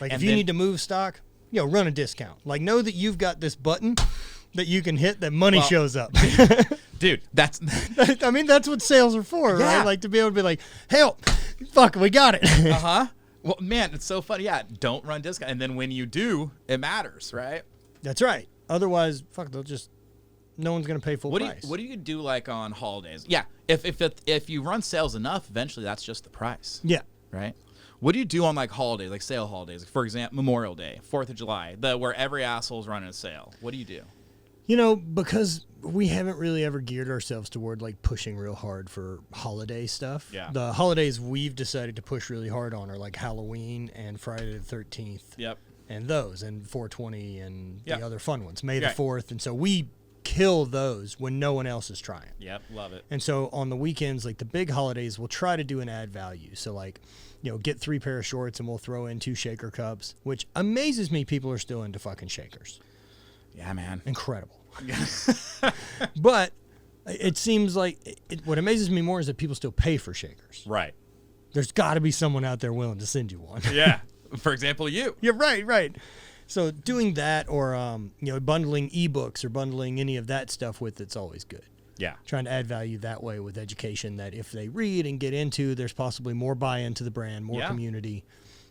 Like if you need to move stock, run a discount. Like know that you've got this button that you can hit that money shows up. Dude, that's what sales are for, right? Like to be able to be like, help, fuck, we got it. Well, man, it's so funny. Yeah, don't run discount. And then when you do, it matters, right? That's right. Otherwise, fuck, no one's going to pay full price. What do you do like on holidays? Yeah, if you run sales enough, eventually that's just the price. Yeah. Right? What do you do on like holidays, like sale holidays? For example, Memorial Day, 4th of July, where every asshole's running a sale. What do you do? Because we haven't really ever geared ourselves toward like pushing real hard for holiday stuff. Yeah. The holidays we've decided to push really hard on are like Halloween and Friday the 13th. Yep. And those and 420 and the other fun ones, May the 4th. And so we kill those when no one else is trying. Yep, love it. And so on the weekends, like the big holidays, we'll try to do an add value. So like, get 3 pair of shorts and we'll throw in 2 shaker cups, which amazes me people are still into fucking shakers. Yeah, man. Incredible. But it seems like what amazes me more is that people still pay for shakers. Right. There's got to be someone out there willing to send you one. Yeah. For example, you. Yeah, right. So doing that or, bundling ebooks or bundling any of that stuff with it's always good. Yeah. Trying to add value that way with education that if they read and get into, there's possibly more buy-in to the brand, more community.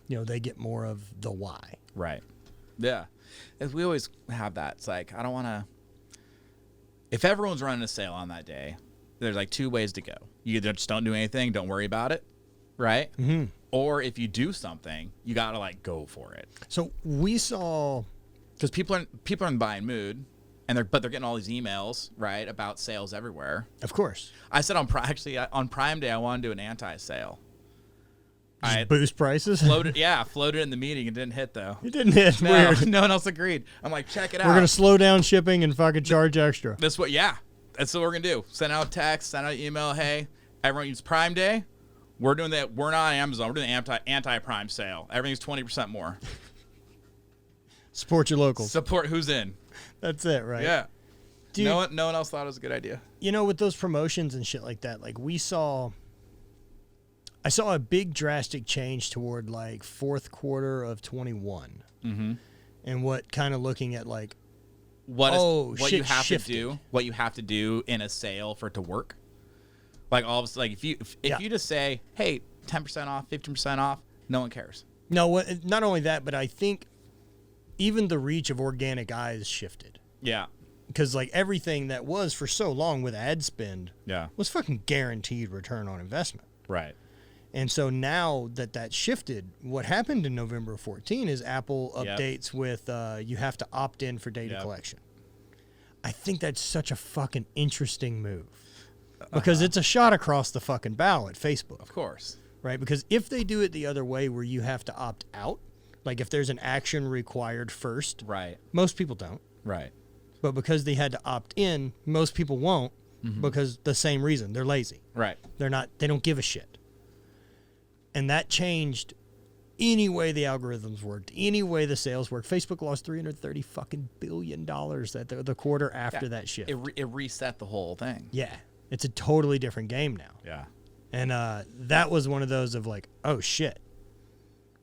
They get more of the why. Right. Yeah. As we always have that. It's like, I don't want to. If everyone's running a sale on that day, there's like 2 ways to go. You either just don't do anything, don't worry about it, right? Mm-hmm. Or if you do something, you got to like go for it. So we saw, because people are in buying mood, and they're getting all these emails, right, about sales everywhere. Of course. I said on Prime Day I want to do an anti-sale. Boost prices? Floated in the meeting. It didn't hit, though. It didn't hit. No, Weird. No one else agreed. I'm like, check it out. We're going to slow down shipping and fucking charge extra. That's what we're going to do. Send out text, send out email. Hey, everyone use Prime Day. We're doing that. We're not on Amazon. We're doing the anti-Prime sale. Everything's 20% more. Support your locals. Support who's in. That's it, right? Yeah. No one else thought it was a good idea. With those promotions and shit like that, like I saw a big drastic change toward like 4th quarter of 21. Mm-hmm. And what kind of looking at like, what you have shifted. to do, what you have to do in a sale for it to work. Like all of a sudden, like if you just say, hey, 10% off, 15% off, no one cares. No, not only that, but I think even the reach of organic eyes shifted. Yeah. Because like everything that was for so long with ad spend was fucking guaranteed return on investment. Right. And so now that shifted, what happened in November 14 is Apple updates with you have to opt in for data collection. I think that's such a fucking interesting move. Because it's a shot across the fucking bow at Facebook. Of course. Right? Because if they do it the other way where you have to opt out, like if there's an action required first, right? Most people don't. Right. But because they had to opt in, most people won't because the same reason. They're lazy. Right. They don't give a shit. And that changed any way the algorithms worked, any way the sales worked. Facebook lost $330 fucking billion the quarter after that shift. It reset the whole thing. Yeah. It's a totally different game now. Yeah. And that was one of those of like, oh shit.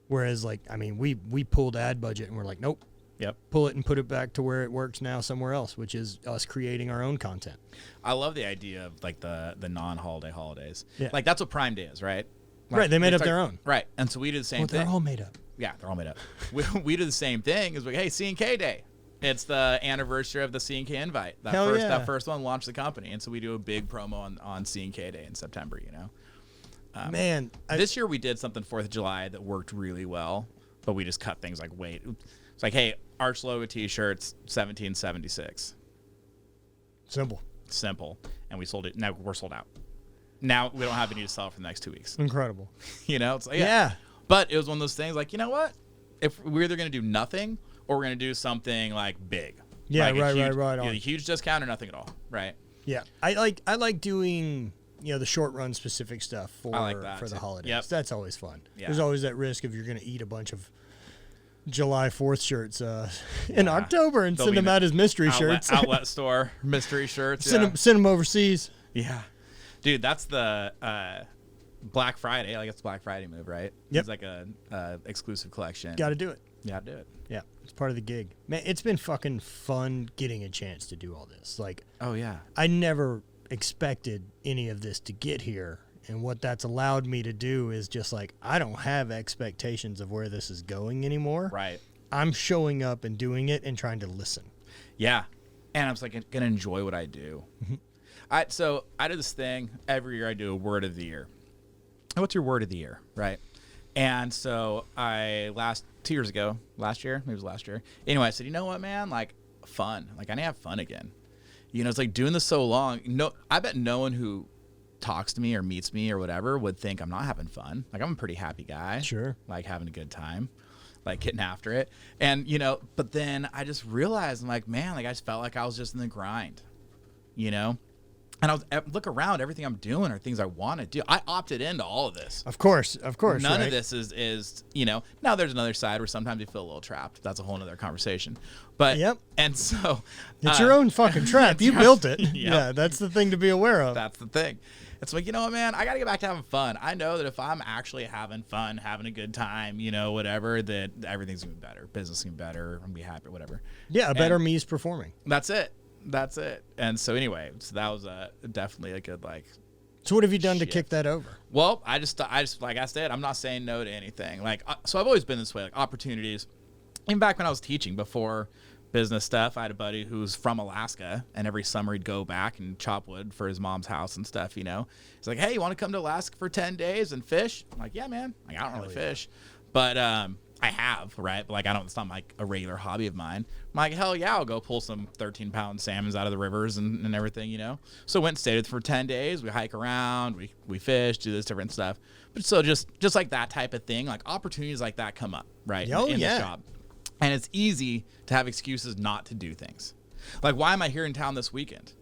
Whereas like, I mean, we pulled ad budget and we're like, nope. Yep. Pull it and put it back to where it works now somewhere else, which is us creating our own content. I love the idea of like the non-holiday holidays. Yeah. Like that's what Prime Day is, right? Like, right. They made up their own. Right. And so we did the same thing. They're all made up. Yeah, they're all made up. we did the same thing. It's like, hey, C&K Day. It's the anniversary of the C&K invite. That first one launched the company. And so we do a big promo on C&K Day in September, Man. This year we did something 4th of July that worked really well, but we just cut things like weight. It's like, hey, Arch logo t-shirts, $17.76. Simple. And we sold it. Now we're sold out. Now we don't have any to sell for the next 2 weeks. Incredible. It's like, yeah. But it was one of those things like, you know what? If we're either going to do nothing or we're going to do something like big. Yeah, like right. A huge discount or nothing at all, right? Yeah. I like doing, the short run specific stuff for the holidays. Yep. That's always fun. Yeah. There's always that risk if you're going to eat a bunch of July 4th shirts in October and send them out as mystery shirts. Outlet store mystery shirts. Send them overseas. Yeah. Dude, that's the Black Friday, like it's a Black Friday move, right? Yep. It's like a exclusive collection. Got to do it. Yeah, do it. Yeah, it's part of the gig. Man, it's been fucking fun getting a chance to do all this. Like, oh yeah, I never expected any of this to get here. And what that's allowed me to do is just like, I don't have expectations of where this is going anymore. Right. I'm showing up and doing it and trying to listen. Yeah. And I'm just like, going to enjoy what I do. So I do this thing every year. I do a word of the year. And what's your word of the year? Right. And so last year, maybe it was last year. Anyway, I said, you know what, man? Like, fun. Like, I need to have fun again. You know, it's like doing this so long. No, I bet no one who talks to me or meets me or whatever would think I'm not having fun. Like, I'm a pretty happy guy. Sure. Like, having a good time, like getting after it. And, you know, but then I just realized, I'm like, man, like I just felt like I was just in the grind, you know? And I look around, everything I'm doing are things I want to do. I opted into all of this. Of course. None of this is, you know, now there's another side where sometimes you feel a little trapped. That's a whole other conversation. But, yep. And so. It's your own fucking trap. You built it. Yep. Yeah, that's the thing to be aware of. That's the thing. It's like, you know what, man, I got to get back to having fun. I know that if I'm actually having fun, having a good time, you know, whatever, that everything's going to be better. Business is going to be better. I'm going to be happy, whatever. Yeah, a better me's performing. That's it. And so anyway, so that was definitely a good, like. So what have you done shift. to kick that over? Well, I just like I said, I'm not saying no to anything. Like, so I've always been this way, like opportunities. Even back when I was teaching before business stuff, I had a buddy who's from Alaska, and every summer he'd go back and chop wood for his mom's house and stuff, you know. He's like, hey, you want to come to Alaska for 10 days and fish? I'm like, yeah, man. Like, I don't really fish. But I have, right? But like, it's not like a regular hobby of mine. I'm like, hell yeah, I'll go pull some 13-pound salmons out of the rivers and everything, you know? So went and stayed for 10 days. We hike around, we fish, do this different stuff. But so just like that type of thing, like opportunities like that come up, right? In this job. And it's easy to have excuses not to do things. Like, why am I here in town this weekend?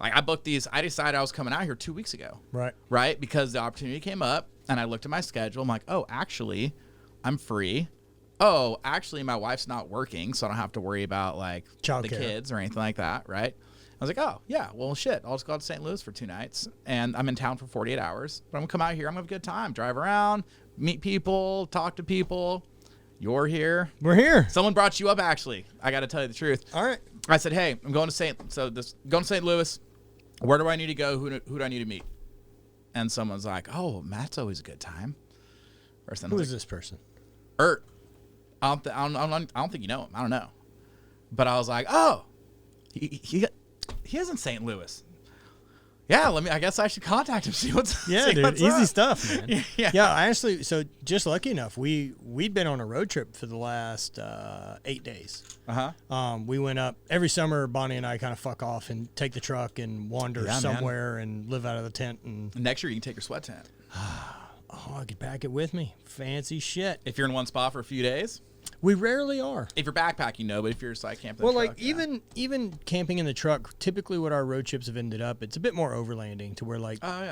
Like, I decided I was coming out here 2 weeks ago. Right. Right? Because the opportunity came up, and I looked at my schedule. I'm like, oh, actually, I'm free. Oh, actually, my wife's not working, so I don't have to worry about, like, the kids or anything like that, right? I was like, oh, yeah, well, shit. I'll just go out to St. Louis for 2 nights, and I'm in town for 48 hours. But I'm going to come out here. I'm going to have a good time. Drive around, meet people, talk to people. You're here. We're here. Someone brought you up, actually. I got to tell you the truth. All right. I said, hey, I'm going to St. Louis. Where do I need to go? Who do I need to meet? And someone's like, oh, Matt's always a good time. Who is this person? I don't think you know him. I don't know. But I was like, oh, he is in St. Louis. Yeah, I guess I should contact him. See what's easy up. stuff, man. Yeah. I actually, so just lucky enough, we'd been on a road trip for the last 8 days. We went up every summer. Bonnie and I kind of fuck off and take the truck and wander somewhere and live out of the tent. And next year you can take your sweat tent. I could pack it with me. Fancy shit. If you're in one spot for a few days. We rarely are. If you're backpacking, no, but if you're just like camping in the truck. Well, even camping in the truck, typically what our road trips have ended up, it's a bit more overlanding to where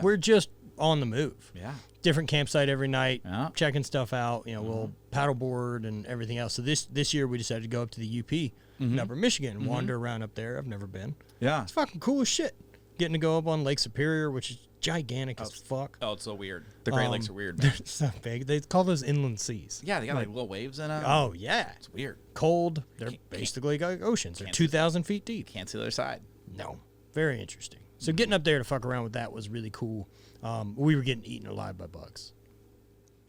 we're just on the move. Yeah. Different campsite every night, checking stuff out, you know, we'll paddleboard and everything else. So this year we decided to go up to the UP in Upper Michigan and wander around up there. I've never been. Yeah. It's fucking cool as shit. Getting to go up on Lake Superior, which is gigantic as fuck. Oh, it's so weird. The Great Lakes are weird. They're so big. They call those inland seas. Yeah, they got like little waves in them. Oh, yeah. It's weird. Cold. They're basically like oceans. They're 2,000 feet deep. Can't see the other side. No. Very interesting. So getting up there to fuck around with that was really cool. We were getting eaten alive by bugs.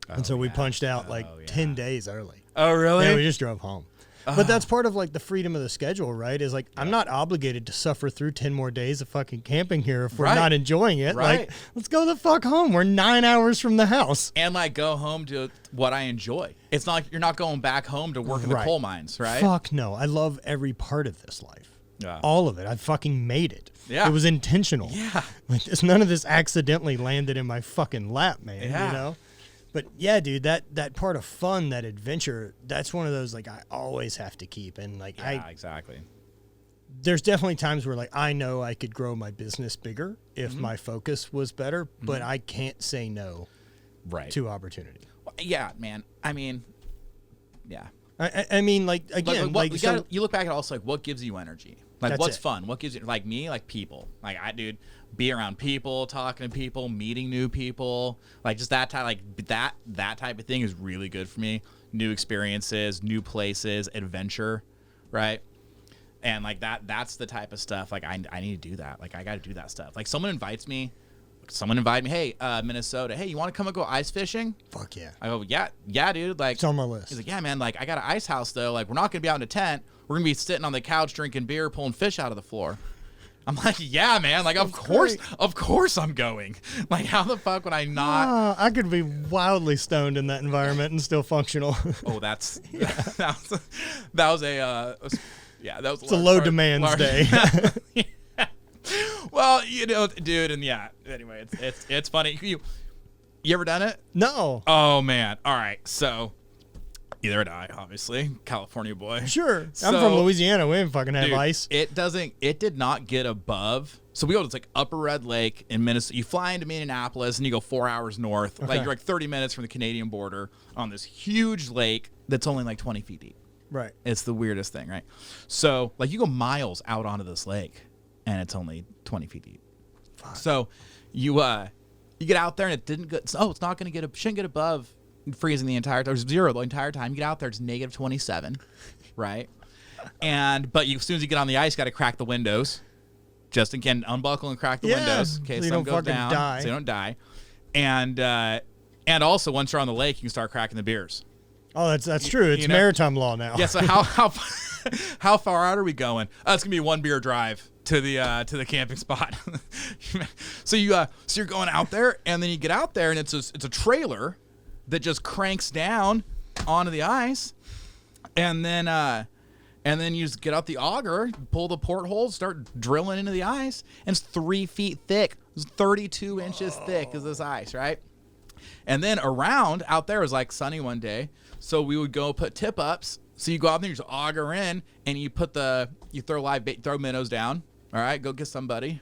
And so we punched out 10 days early. Oh, really? Yeah, we just drove home. But that's part of like the freedom of the schedule, right? Is like I'm not obligated to suffer through 10 more days of fucking camping here if we're not enjoying it. Right. Like, let's go the fuck home. We're 9 hours from the house. And like go home to what I enjoy. It's not like you're not going back home to work in the coal mines, right? Fuck no. I love every part of this life. Yeah. All of it. I fucking made it. Yeah. It was intentional. Yeah. Like none of this accidentally landed in my fucking lap, man. Yeah. You know? But yeah, dude, that part of fun, that adventure, that's one of those like I always have to keep. And like exactly. There's definitely times where like I know I could grow my business bigger if my focus was better, but I can't say no to opportunity. Well, yeah, man. I mean, yeah. I mean, like again, you look back at also like what gives you energy, Like, what's fun? What gives you, like me, like people. Like, dude, be around people, talking to people, meeting new people. Like, just that type, that type of thing is really good for me. New experiences, new places, adventure, right? And, like, that's the type of stuff, like, I need to do that. Like, I got to do that stuff. Like, someone invited me, hey, Minnesota, hey, you want to come and go ice fishing? Fuck yeah. I go, yeah, dude. Like, it's on my list. He's like, yeah, man, like, I got an ice house, though. Like, we're not going to be out in a tent. We're going to be sitting on the couch drinking beer, pulling fish out of the floor. I'm like, yeah, man. Like, of course I'm going. Like, how the fuck would I not? I could be wildly stoned in that environment and still functional. Oh, that was a low demands day. Yeah. Well, you know, dude, and yeah. Anyway, it's funny. You ever done it? No. Oh man. All right. So, either had I, obviously, California boy. Sure. I'm from Louisiana. We didn't fucking have ice. It did not get above. So we go to like Upper Red Lake in Minnesota. You fly into Minneapolis and you go 4 hours north. Okay. Like you're like 30 minutes from the Canadian border on this huge lake that's only like 20 feet deep. Right. It's the weirdest thing, right? So like you go miles out onto this lake and it's only 20 feet deep. Fuck. So you get out there and it didn't go. It's not going to shouldn't get above freezing the entire time. There's 0 the entire time. You get out there, it's negative 27, right? But as soon as you get on the ice, you got to crack the windows. Justin can unbuckle and crack the windows in case something goes down, so you don't die. And also once you're on the lake, you can start cracking the beers. Oh, that's true. It's maritime law now. Yeah. So how far out are we going? It's gonna be 1 beer drive to the camping spot. So you're going out there, and then you get out there, and it's a trailer that just cranks down onto the ice, and then you just get out the auger, pull the porthole, start drilling into the ice, and it's 3 feet thick. It's 32 inches thick is this ice, right? And then around out there was like sunny one day, so we would go put tip ups. So you go out there, you just auger in, and you throw live bait, throw minnows down. All right, go get somebody,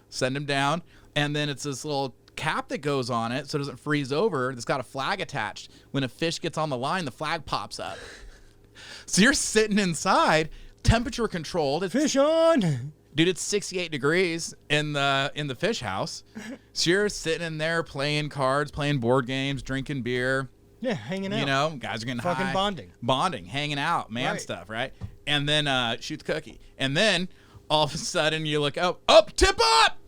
send them down, and then it's this little cap that goes on it so it doesn't freeze over. It's got a flag attached. When a fish gets on the line, the flag pops up. So you're sitting inside, temperature controlled. It's, fish on. Dude, it's 68 degrees in the fish house. So you're sitting in there playing cards, playing board games, drinking beer. Yeah, hanging out. You know, guys are getting fucking high. Bonding, hanging out, stuff, right? And then shoot the cookie. And then all of a sudden you look up, tip up!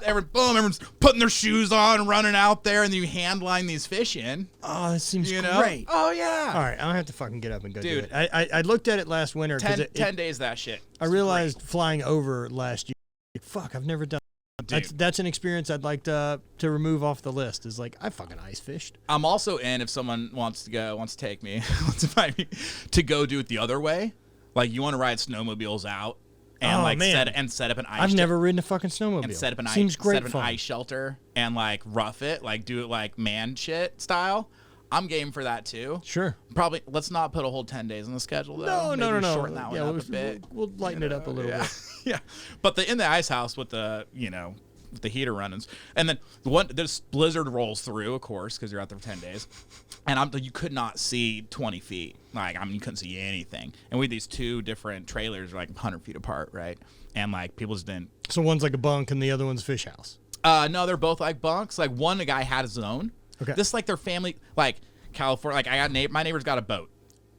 Everyone's putting their shoes on, running out there, and then you hand line these fish in. Oh, that seems great. Oh, yeah. All right, I'll have to fucking get up and go do it. I looked at it last winter. 10 days that shit. I realized flying over last year, fuck, I've never done that's an experience I'd like to remove off the list. Is like I fucking ice fished. I'm also in if someone wants to take me, wants to invite me to go do it the other way. Like you want to ride snowmobiles out and set up an ice. I've never ridden a fucking snowmobile. And set up an ice shelter and like rough it, like do it like man shit style. I'm game for that too. Sure. Probably let's not put a whole 10 days on the schedule though. No. Shorten that one up a bit. We'll lighten it up a little bit. Yeah. But in the ice house with the the heater running, and then this blizzard rolls through, of course, because you're out there for 10 days, and you could not see 20 feet. Like you couldn't see anything. And we had these 2 different trailers, like 100 feet apart, right? And like people just didn't. So one's like a bunk and the other one's a fish house. No, they're both like bunks. Like the guy had his own. Okay. This is like their family, like California. Like my neighbor's got a boat.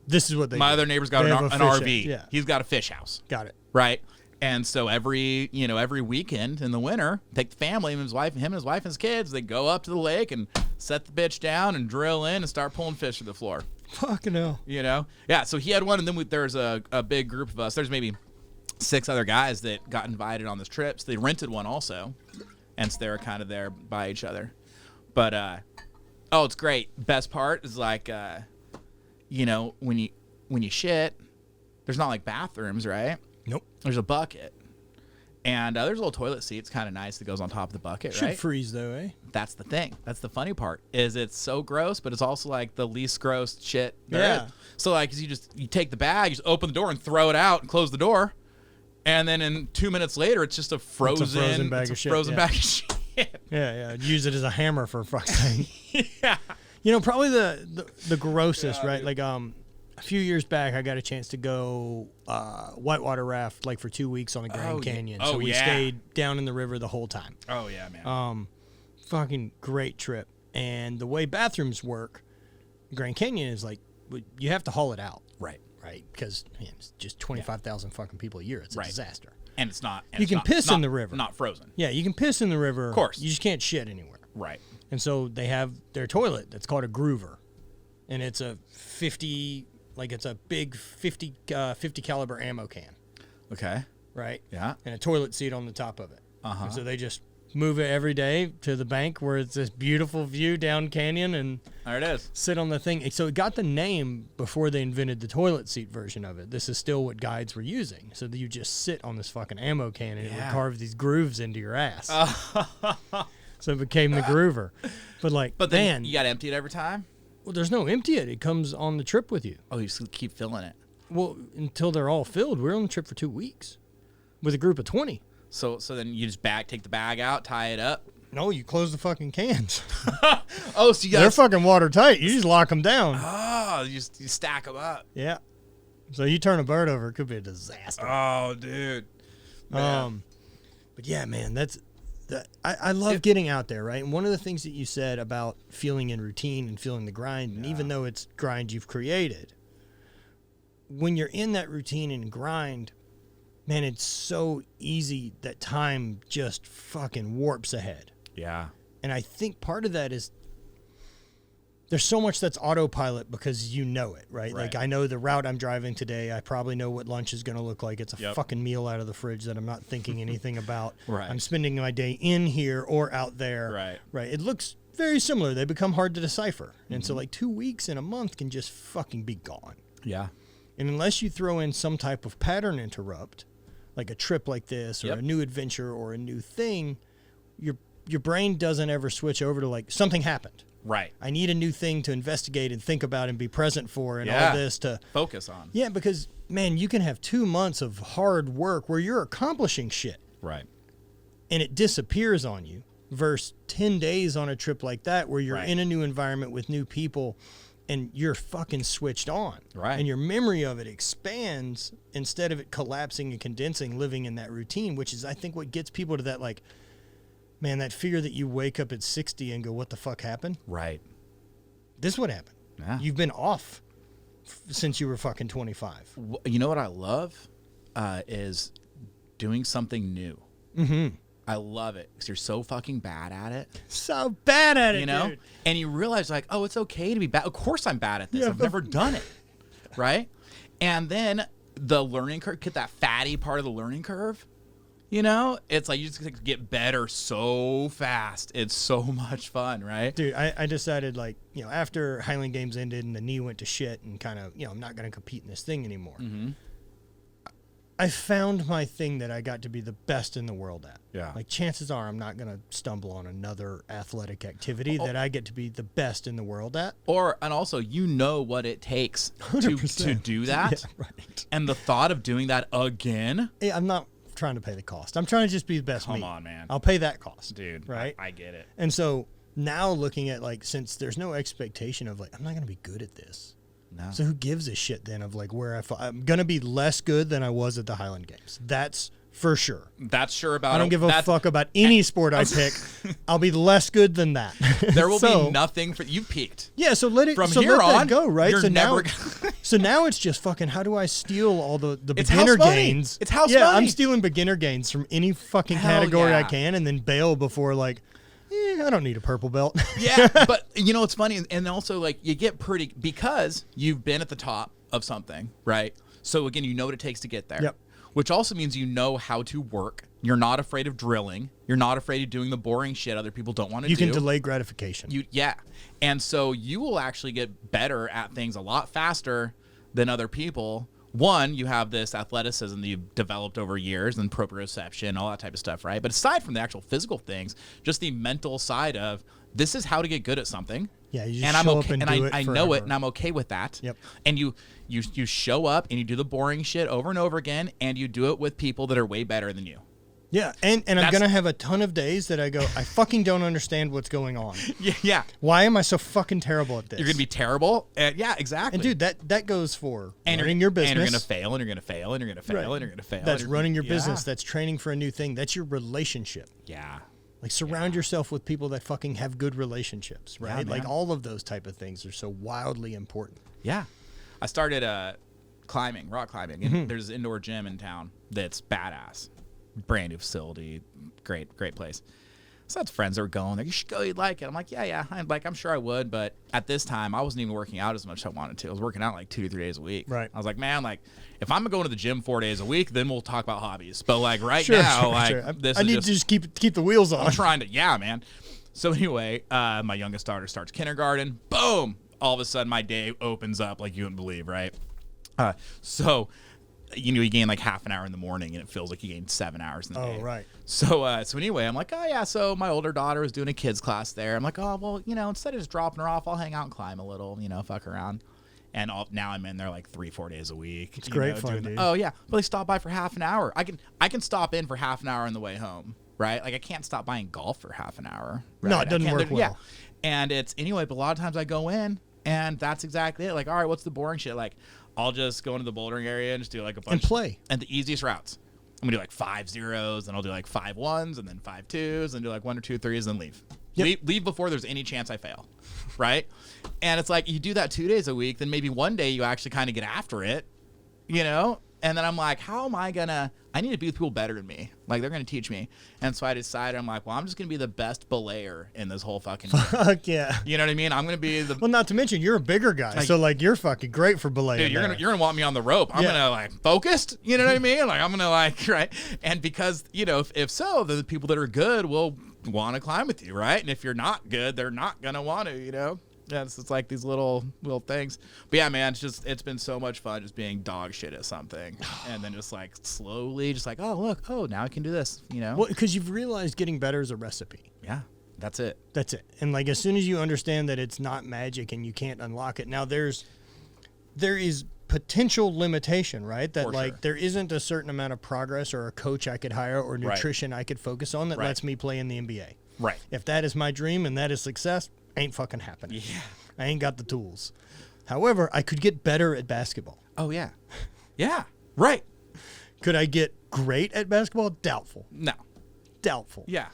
This is what my other neighbor's got an RV. Yeah. He's got a fish house. Got it. Right. And so every weekend in the winter, take the family, him and his wife and his kids, they go up to the lake and set the bitch down and drill in and start pulling fish to the floor. Fucking hell. Yeah. So he had one, and then there's a big group of us. There's maybe 6 other guys that got invited on this trip. So they rented one also, and so they're kind of there by each other. But it's great. Best part is like, when you shit, there's not like bathrooms, right? Nope. There's a bucket. And there's a little toilet seat. It's kind of nice that goes on top of the bucket, right? Should freeze though, eh? That's the thing. That's the funny part. Is it's so gross, but it's also like the least gross shit there is. So like you take the bag, you just open the door and throw it out and close the door. And then in 2 minutes later, it's just a frozen bag of shit. Yeah. Use it as a hammer for fuck's sake. Yeah. Probably the grossest, right? Dude. Like a few years back, I got a chance to go whitewater raft like for 2 weeks on the Grand Canyon. Yeah. So we stayed down in the river the whole time. Oh yeah, man. Fucking great trip. And the way bathrooms work, Grand Canyon is like you have to haul it out. Right. Right. Because it's just 25,000 fucking people a year. It's a disaster. And it's not. You can piss in the river. Not frozen. Yeah, you can piss in the river. Of course. You just can't shit anywhere. Right. And so they have their toilet that's called a groover. And it's a 50, like it's a big 50 caliber ammo can. Okay. Right? Yeah. And a toilet seat on the top of it. Uh-huh. And so they just move it every day to the bank where it's this beautiful view down canyon and there it is. Sit on the thing. So it got the name before they invented the toilet seat version of it. This is still what guides were using. So that you just sit on this fucking ammo can and it would carve these grooves into your ass. So it became the groover. But then you got to empty it every time? Well, there's no empty it. It comes on the trip with you. Oh, you just keep filling it. Well, until they're all filled. We're on the trip for 2 weeks with a group of 20. So then you just take the bag out, tie it up? No, you close the fucking cans. Oh, so they're fucking watertight. You just lock them down. Oh, you stack them up. Yeah. So you turn a bird over, it could be a disaster. Oh, dude. Man. But yeah, man, I love getting out there, right? And one of the things that you said about feeling in routine and feeling the grind, and even though it's grind you've created, when you're in that routine and grind, man, it's so easy that time just fucking warps ahead. Yeah. And I think part of that is there's so much that's autopilot because you know it, right? Like I know the route I'm driving today. I probably know what lunch is going to look like. It's a fucking meal out of the fridge that I'm not thinking anything about. Right. I'm spending my day in here or out there. Right. Right. It looks very similar. They become hard to decipher. And so like 2 weeks in a month can just fucking be gone. Yeah. And unless you throw in some type of pattern interrupt, like a trip like this or a new adventure or a new thing, your brain doesn't ever switch over to like something happened. Right. I need a new thing to investigate and think about and be present for and all this to focus on. Yeah, because man, you can have 2 months of hard work where you're accomplishing shit. Right. And it disappears on you versus 10 days on a trip like that where you're in a new environment with new people and you're fucking switched on. Right. And your memory of it expands instead of it collapsing and condensing, living in that routine, which is, I think, what gets people to that, like, man, that fear that you wake up at 60 and go, what the fuck happened? Right. This is what happened. Yeah. You've been off since you were fucking 25. You know what I love is doing something new. Mm-hmm. I love it because you're so fucking bad at it. So bad at it, you know? dude. And you realize, like, oh, it's okay to be bad. Of course I'm bad at this. I've never done it. Right? And then the learning curve, get that fatty part of the learning curve, you know? It's like you just get better so fast. It's so much fun, right? Dude, I decided, like, you know, after Highland Games ended and the knee went to shit and kind of, you know, I'm not going to compete in this thing anymore. Mm-hmm. I found my thing that I got to be the best in the world at. Yeah. Like, chances are I'm not going to stumble on another athletic activity that I get to be the best in the world at. And also, you know what it takes to do that. Yeah, right. And the thought of doing that again. Hey, I'm not trying to pay the cost. I'm trying to just be the best me. Come on, man. I'll pay that cost. Dude, right? I get it. And so now looking at, like, since there's no expectation of, like, I'm not going to be good at this. No. So who gives a shit then of, like, where I'm going to be less good than I was at the Highland Games. That's for sure. That's sure about it. I don't give a fuck about any sport I pick. I'll be less good than that. There will be nothing for you peaked. Yeah, so let it from here on that go, right? You're so never so now it's just fucking how do I steal all the it's beginner house money. gains? It's house yeah, money. I'm stealing beginner gains from any fucking category I can and then bail before like I don't need a purple belt. Yeah, but you know it's funny, and also like you get pretty because you've been at the top of something, right? So again, you know what it takes to get there. Yep. Which also means you know how to work. You're not afraid of drilling. You're not afraid of doing the boring shit other people don't want to do. You can delay gratification. And so you will actually get better at things a lot faster than other people. One, you have this athleticism that you've developed over years and proprioception, all that type of stuff, right? But aside from the actual physical things, just the mental side of this is how to get good at something. Yeah, you just show up and do it I forever. know it, and I'm okay with that. Yep. And you show up and you do the boring shit over and over again, and you do it with people that are way better than you. Yeah, and I'm going to have a ton of days that I go, I fucking don't understand what's going on. Yeah. Why am I so fucking terrible at this? You're going to be terrible. Yeah, exactly. And dude, that goes for running your business. And you're going to fail, and you're going to fail, and you're going to fail, and you're going to fail. That's running your business. That's training for a new thing. That's your relationship. Yeah. Like, surround yourself with people that fucking have good relationships, right? Like, all of those type of things are so wildly important. Yeah. I started climbing, rock climbing. And there's an indoor gym in town that's badass. Brand new facility. Great place. So that's friends that were going there. You should go. You'd like it. I'm like, yeah. I'm sure I would. But at this time, I wasn't even working out as much as I wanted to. I was working out like 2 to 3 days a week. Right. I was like, man, like, if I'm going to the gym 4 days a week, then we'll talk about hobbies. But like now, this I need to just keep the wheels on. I'm trying to, man. So anyway, my youngest daughter starts kindergarten. Boom. All of a sudden, my day opens up like you wouldn't believe, right? So you gain like half an hour in the morning, and it feels like you gained 7 hours in the day. Oh, right. So anyway, I'm like, oh yeah. So my older daughter was doing a kids class there. I'm like, oh well, instead of just dropping her off, I'll hang out and climb a little, fuck around. And now I'm in there like 3-4 days a week. It's great fun, dude. Oh yeah, but they stop by for half an hour. I can stop in for half an hour on the way home, right? Like I can't stop buying golf for half an hour. Right? No, it doesn't work well. Yeah. And it's anyway, but a lot of times I go in, and that's exactly it. Like, all right, what's the boring shit? Like, I'll just go into the bouldering area and just do like a bunch and play. And the easiest routes. I'm gonna do like 5 zeros, and I'll do like 5 1s, and then 5 2s, and do like 1 or 2 3s, and then leave. Yep. Leave before there's any chance I fail, right? And it's like you do that 2 days a week, then maybe one day you actually kind of get after it, And then I'm like, how am I gonna? I need to be with people better than me. Like they're gonna teach me. And so I decided, I'm like, well, I'm just gonna be the best belayer in this whole fucking game. Fuck yeah. You know what I mean? I'm gonna be the. Well, not to mention you're a bigger guy, so like you're fucking great for belaying. Dude, you're gonna want me on the rope. I'm gonna like focused. You know what I mean? Like I'm gonna like right. And because if so, the people that are good will want to climb with you, right? And if you're not good, they're not gonna want to. Yeah, it's like these little things. But yeah, man, it's been so much fun just being dog shit at something. And then just like slowly just like, oh, look, now I can do this, Well, because you've realized getting better is a recipe. Yeah, that's it. And like as soon as you understand that it's not magic and you can't unlock it, now there is potential limitation, right? That like there isn't a certain amount of progress or a coach I could hire or nutrition I could focus on that lets me play in the NBA. Right. If that is my dream and that is success, ain't fucking happening. Yeah. I ain't got the tools. However, I could get better at basketball. Oh, yeah. Yeah. Right. Could I get great at basketball? Doubtful. No. Doubtful. Yeah.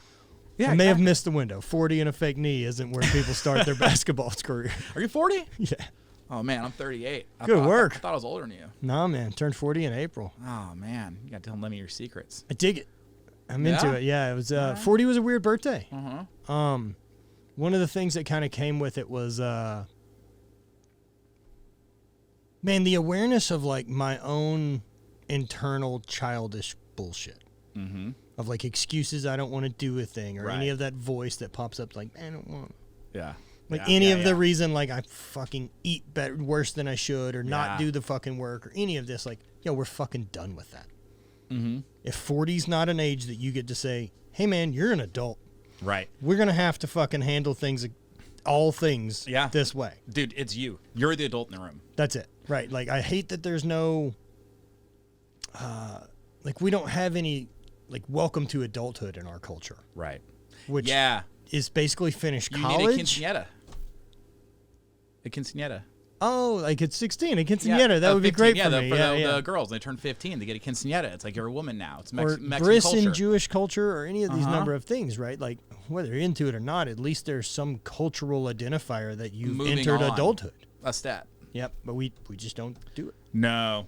I may have missed the window. 40 and a fake knee isn't where people start their basketball career. Are you 40? Yeah. Oh, man, I'm 38. Good work. I thought I was older than you. Nah, man. Turned 40 in April. Oh, man. You got to tell me your secrets. I dig it. I'm into it. Yeah, it was 40 was a weird birthday. Uh-huh. One of the things that kind of came with it was, the awareness of like my own internal childish bullshit. Mm-hmm. Of like excuses I don't want to do a thing or any of that voice that pops up like, man, I don't want. Yeah. Like any of the reason like I fucking eat better, worse than I should or not do the fucking work or any of this. Like, we're fucking done with that. Mm-hmm. If 40's not an age that you get to say, hey, man, you're an adult. Right. We're going to have to fucking handle all things this way. Dude, it's you. You're the adult in the room. That's it. Right. Like, I hate that there's no, we don't have any, welcome to adulthood in our culture. Right. Which is basically finish college. You need a quinceañera. Oh, like it's 16, a quinceañera. That would be great for me. The girls, they turn 15, they get a quinceañera. It's like you're a woman now. It's Mexican culture. Jewish culture or any of these number of things, right? Like whether you're into it or not, at least there's some cultural identifier that you've entered adulthood. A step. Yep, but we just don't do it. No.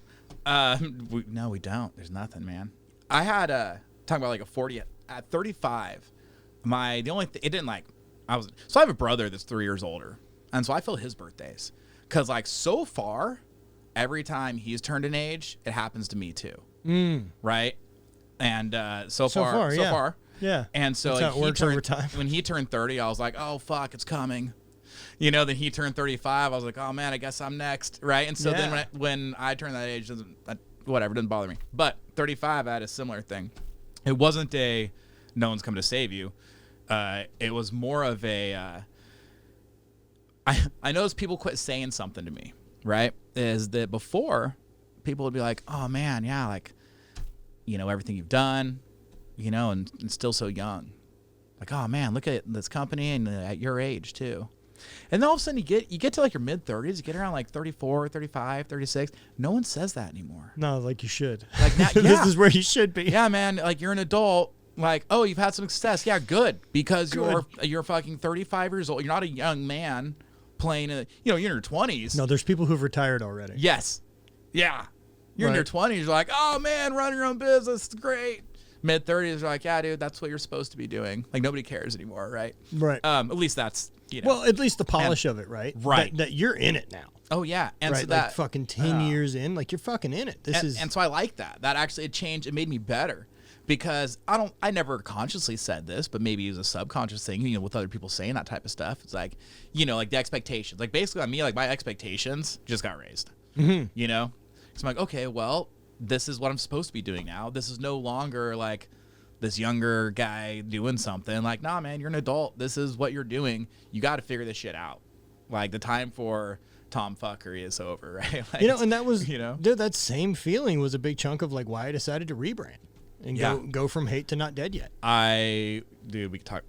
We don't. There's nothing, man. I had talking about like a 40 at 35. So I have a brother that's 3 years older, and so I feel his birthdays. Because, so far, every time he's turned an age, it happens to me, too. Right? And so far. Yeah. And so that's how it works over time. When he turned 30, I was like, oh, fuck, it's coming. Then he turned 35. I was like, oh, man, I guess I'm next. Right? And so then when I turned that age, doesn't bother me. But 35, I had a similar thing. It wasn't no one's coming to save you. It was more of a... I noticed people quit saying something to me, right? Is that before, people would be like, oh, man, yeah, everything you've done, and still so young. Like, oh man, look at this company and at your age too. And then all of a sudden you get to like your mid 30s, you get around like 34, 35, 36. No one says that anymore. No, like you should. Like now, this is where you should be. Yeah, man. Like you're an adult. Like, oh, you've had some success. Yeah, good. Because you're fucking 35 years old. You're not a young man playing you're in your 20s. No, there's people who've retired already. Yes. Yeah. You're in your 20s. You're like, oh man, run your own business. It's great. Mid 30s, you're like, yeah, dude, that's what you're supposed to be doing. Like nobody cares anymore, right? Right. At least that's, Well, at least the polish of it, right? Right. That you're in it now. Oh yeah. And right? so that like fucking 10 years in, like you're fucking in it. And so I like that. That actually it made me better. Because I never consciously said this, but maybe it was a subconscious thing, with other people saying that type of stuff. It's like, like the expectations. Like basically on me, like my expectations just got raised. Mm-hmm. So I'm like, okay, well, this is what I'm supposed to be doing now. This is no longer like this younger guy doing something. Like, nah, man, you're an adult. This is what you're doing. You got to figure this shit out. Like the time for Tom fuckery is over, right? Like, and that was, dude, that same feeling was a big chunk of like why I decided to rebrand. And go from hate to not dead yet. We can talk.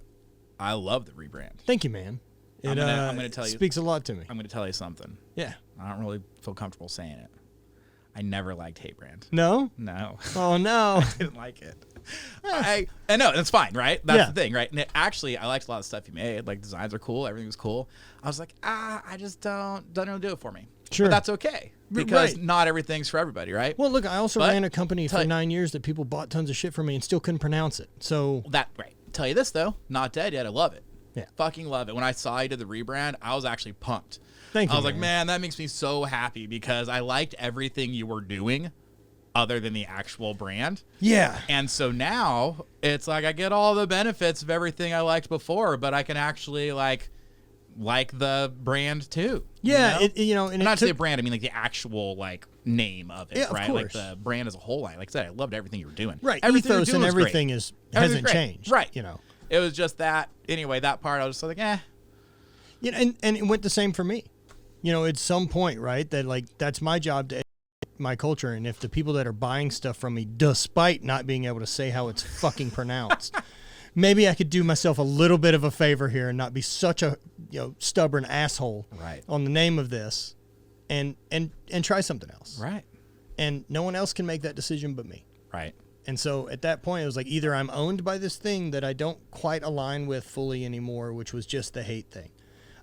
I love the rebrand. Thank you, man. I'm gonna tell you. Speaks a lot to me. I'm gonna tell you something. Yeah. I don't really feel comfortable saying it. I never liked Hate Brand. No? No. Oh no. I didn't like it. I know that's fine, right? That's the thing, right? And actually, I liked a lot of stuff you made. Like designs are cool, everything was cool. I was like, I just doesn't really do it for me. Sure. But that's okay. Because not everything's for everybody, right? Well, look, I also ran a company for 9 years that people bought tons of shit from me and still couldn't pronounce it. So Tell you this though, not dead yet. I love it. Yeah. Fucking love it. When I saw you did the rebrand, I was actually pumped. Thank you. I was like, man, that makes me so happy because I liked everything you were doing other than the actual brand. Yeah. And so now it's like I get all the benefits of everything I liked before, but I can actually like the brand too. Yeah, and not to say brand, I mean like the actual like name of it, right? Of like the brand as a whole. Like I said, I loved everything you were doing. Right, everything ethos and everything hasn't changed. Right. It was just that anyway. That part I was just like, eh. And it went the same for me. At some point, right? That like that's my job to educate my culture, and if the people that are buying stuff from me, despite not being able to say how it's fucking pronounced. Maybe I could do myself a little bit of a favor here and not be such a stubborn asshole on the name of this and try something else. Right. And no one else can make that decision but me. Right. And so at that point, it was like either I'm owned by this thing that I don't quite align with fully anymore, which was just the hate thing.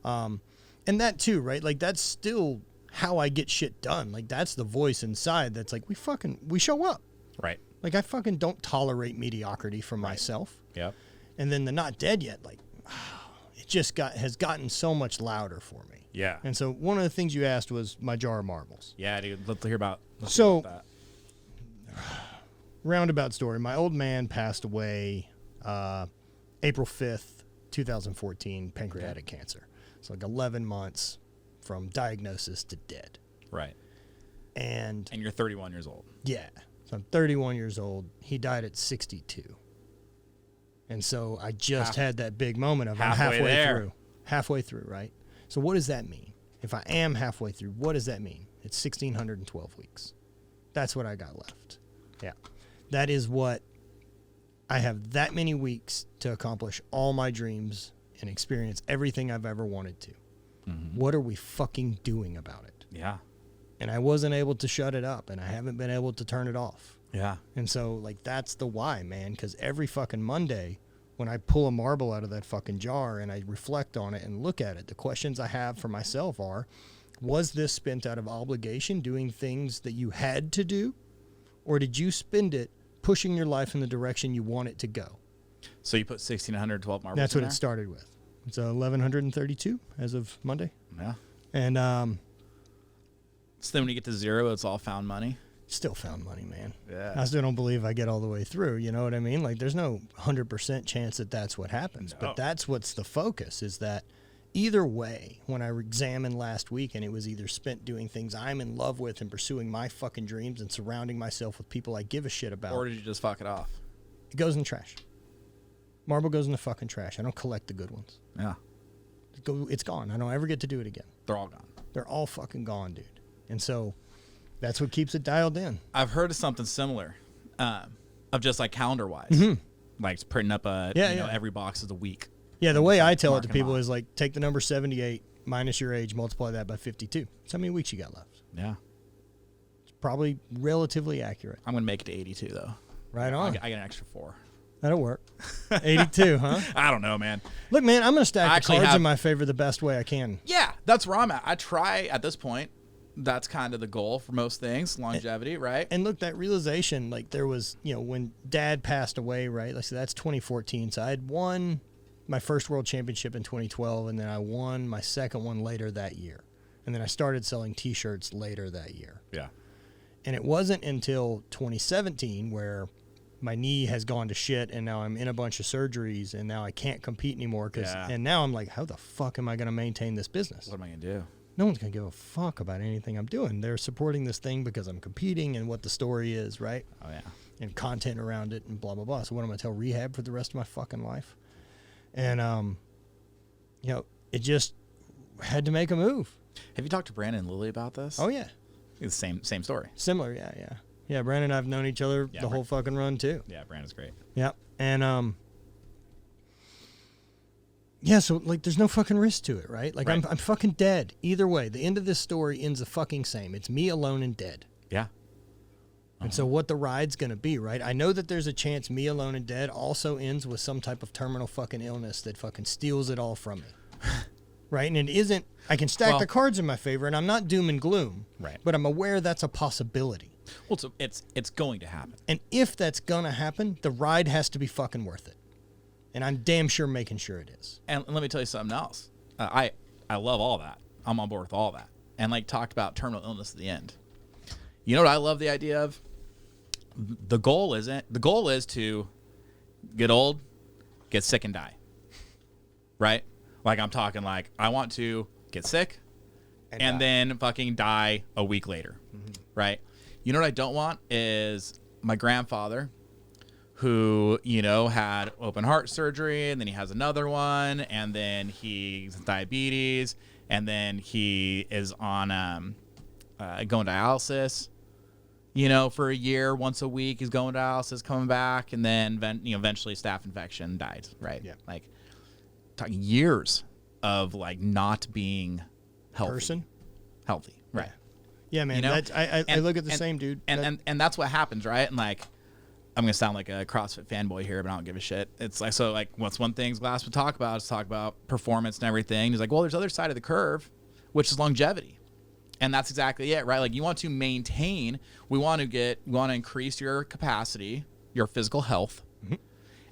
And that too, right? Like that's still how I get shit done. Like that's the voice inside that's like, we show up. Right. Like I fucking don't tolerate mediocrity from myself. Yep. And then the not dead yet, like it just has gotten so much louder for me. Yeah. And so one of the things you asked was my jar of marbles. Yeah, dude. Let's hear about that. Roundabout story. My old man passed away April 5th, 2014, pancreatic cancer. It's like 11 months from diagnosis to dead. Right. And you're 31 years old. Yeah. So I'm 31 years old. He died at 62. And so I just had that big moment of I'm halfway through. Halfway through, right? So what does that mean? If I am halfway through, what does that mean? It's 1,612 weeks. That's what I got left. Yeah. That is what I have that many weeks to accomplish all my dreams and experience everything I've ever wanted to. Mm-hmm. What are we fucking doing about it? Yeah. And I wasn't able to shut it up, and I haven't been able to turn it off. Yeah. And so, like, that's the why, man, because every fucking Monday, when I pull a marble out of that fucking jar and I reflect on it and look at it, the questions I have for myself are, was this spent out of obligation doing things that you had to do, or did you spend it pushing your life in the direction you want it to go? So you put 1,612 marbles That's what in it started with. It's 1,132 as of Monday. Yeah. And so then when you get to zero, it's all found money? Still found money, man. Yeah. I still don't believe I get all the way through. You know what I mean? Like, there's no 100% chance that that's what happens. No. But that's what's the focus, is that either way, when I examined last week and it was either spent doing things I'm in love with and pursuing my fucking dreams and surrounding myself with people I give a shit about. Or did you just fuck it off? It goes in the trash. Marble goes in the fucking trash. I don't collect the good ones. Yeah. It's gone. I don't ever get to do it again. They're all gone. They're all fucking gone, dude. And so that's what keeps it dialed in. I've heard of something similar, of just like calendar-wise. Mm-hmm. like printing up every box is a week. Yeah, the way I tell it to people is like take the number 78 minus your age, multiply that by 52. That's how many weeks you got left. Yeah. It's probably relatively accurate. I'm going to make it to 82, though. Right on. I get an extra 4. That'll work. 82, huh? I don't know, man. Look, man, I'm going to stack the cards in my favor the best way I can. Yeah, that's where I'm at. I try at this point. That's kind of the goal for most things, longevity, right? And look, that realization, like there was, when Dad passed away, right? Like, so that's 2014. So I had won my first world championship in 2012, and then I won my second one later that year. And then I started selling T-shirts later that year. Yeah. And it wasn't until 2017 where my knee has gone to shit, and now I'm in a bunch of surgeries, and now I can't compete anymore. And now I'm like, how the fuck am I going to maintain this business? What am I going to do? No one's going to give a fuck about anything I'm doing. They're supporting this thing because I'm competing and what the story is, right? Oh, yeah. And content around it and blah, blah, blah. So what am I going to tell rehab for the rest of my fucking life? And, it just had to make a move. Have you talked to Brandon and Lily about this? Oh, yeah. It's the same story. Similar, yeah. Yeah, Brandon and I have known each other the whole fucking run, too. Yeah, Brandon's great. Yeah, and, so, like, there's no fucking risk to it, right? Like, right. I'm fucking dead. Either way, the end of this story ends the fucking same. It's me alone and dead. Yeah. And so what the ride's going to be, right? I know that there's a chance me alone and dead also ends with some type of terminal fucking illness that fucking steals it all from me. Right? And it isn't, I can stack the cards in my favor, and I'm not doom and gloom. Right. But I'm aware that's a possibility. Well, so it's going to happen. And if that's going to happen, the ride has to be fucking worth it. And I'm damn sure making sure it is. And let me tell you something else. I love all that. I'm on board with all that. And like talked about terminal illness at the end. You know what I love the idea of? The goal is to get old, get sick, and die. Right? Like I'm talking like I want to get sick and then fucking die a week later. Mm-hmm. Right? You know what I don't want is my grandfather who, had open heart surgery, and then he has another one, and then he's diabetes, and then he is on going dialysis, for a year, once a week. He's going dialysis, coming back, and then eventually staph infection, died, right? Yeah. Like, talking years of, like, not being healthy. Healthy, right. Yeah, man. I look at the same, dude. And that's what happens, right? And, like, I'm going to sound like a CrossFit fanboy here, but I don't give a shit. It's like, so like what's one thing Glass would talk about is talk about performance and everything. He's like, well, there's the other side of the curve, which is longevity. And that's exactly it, right? Like you want to maintain, we want to increase your capacity, your physical health. Mm-hmm.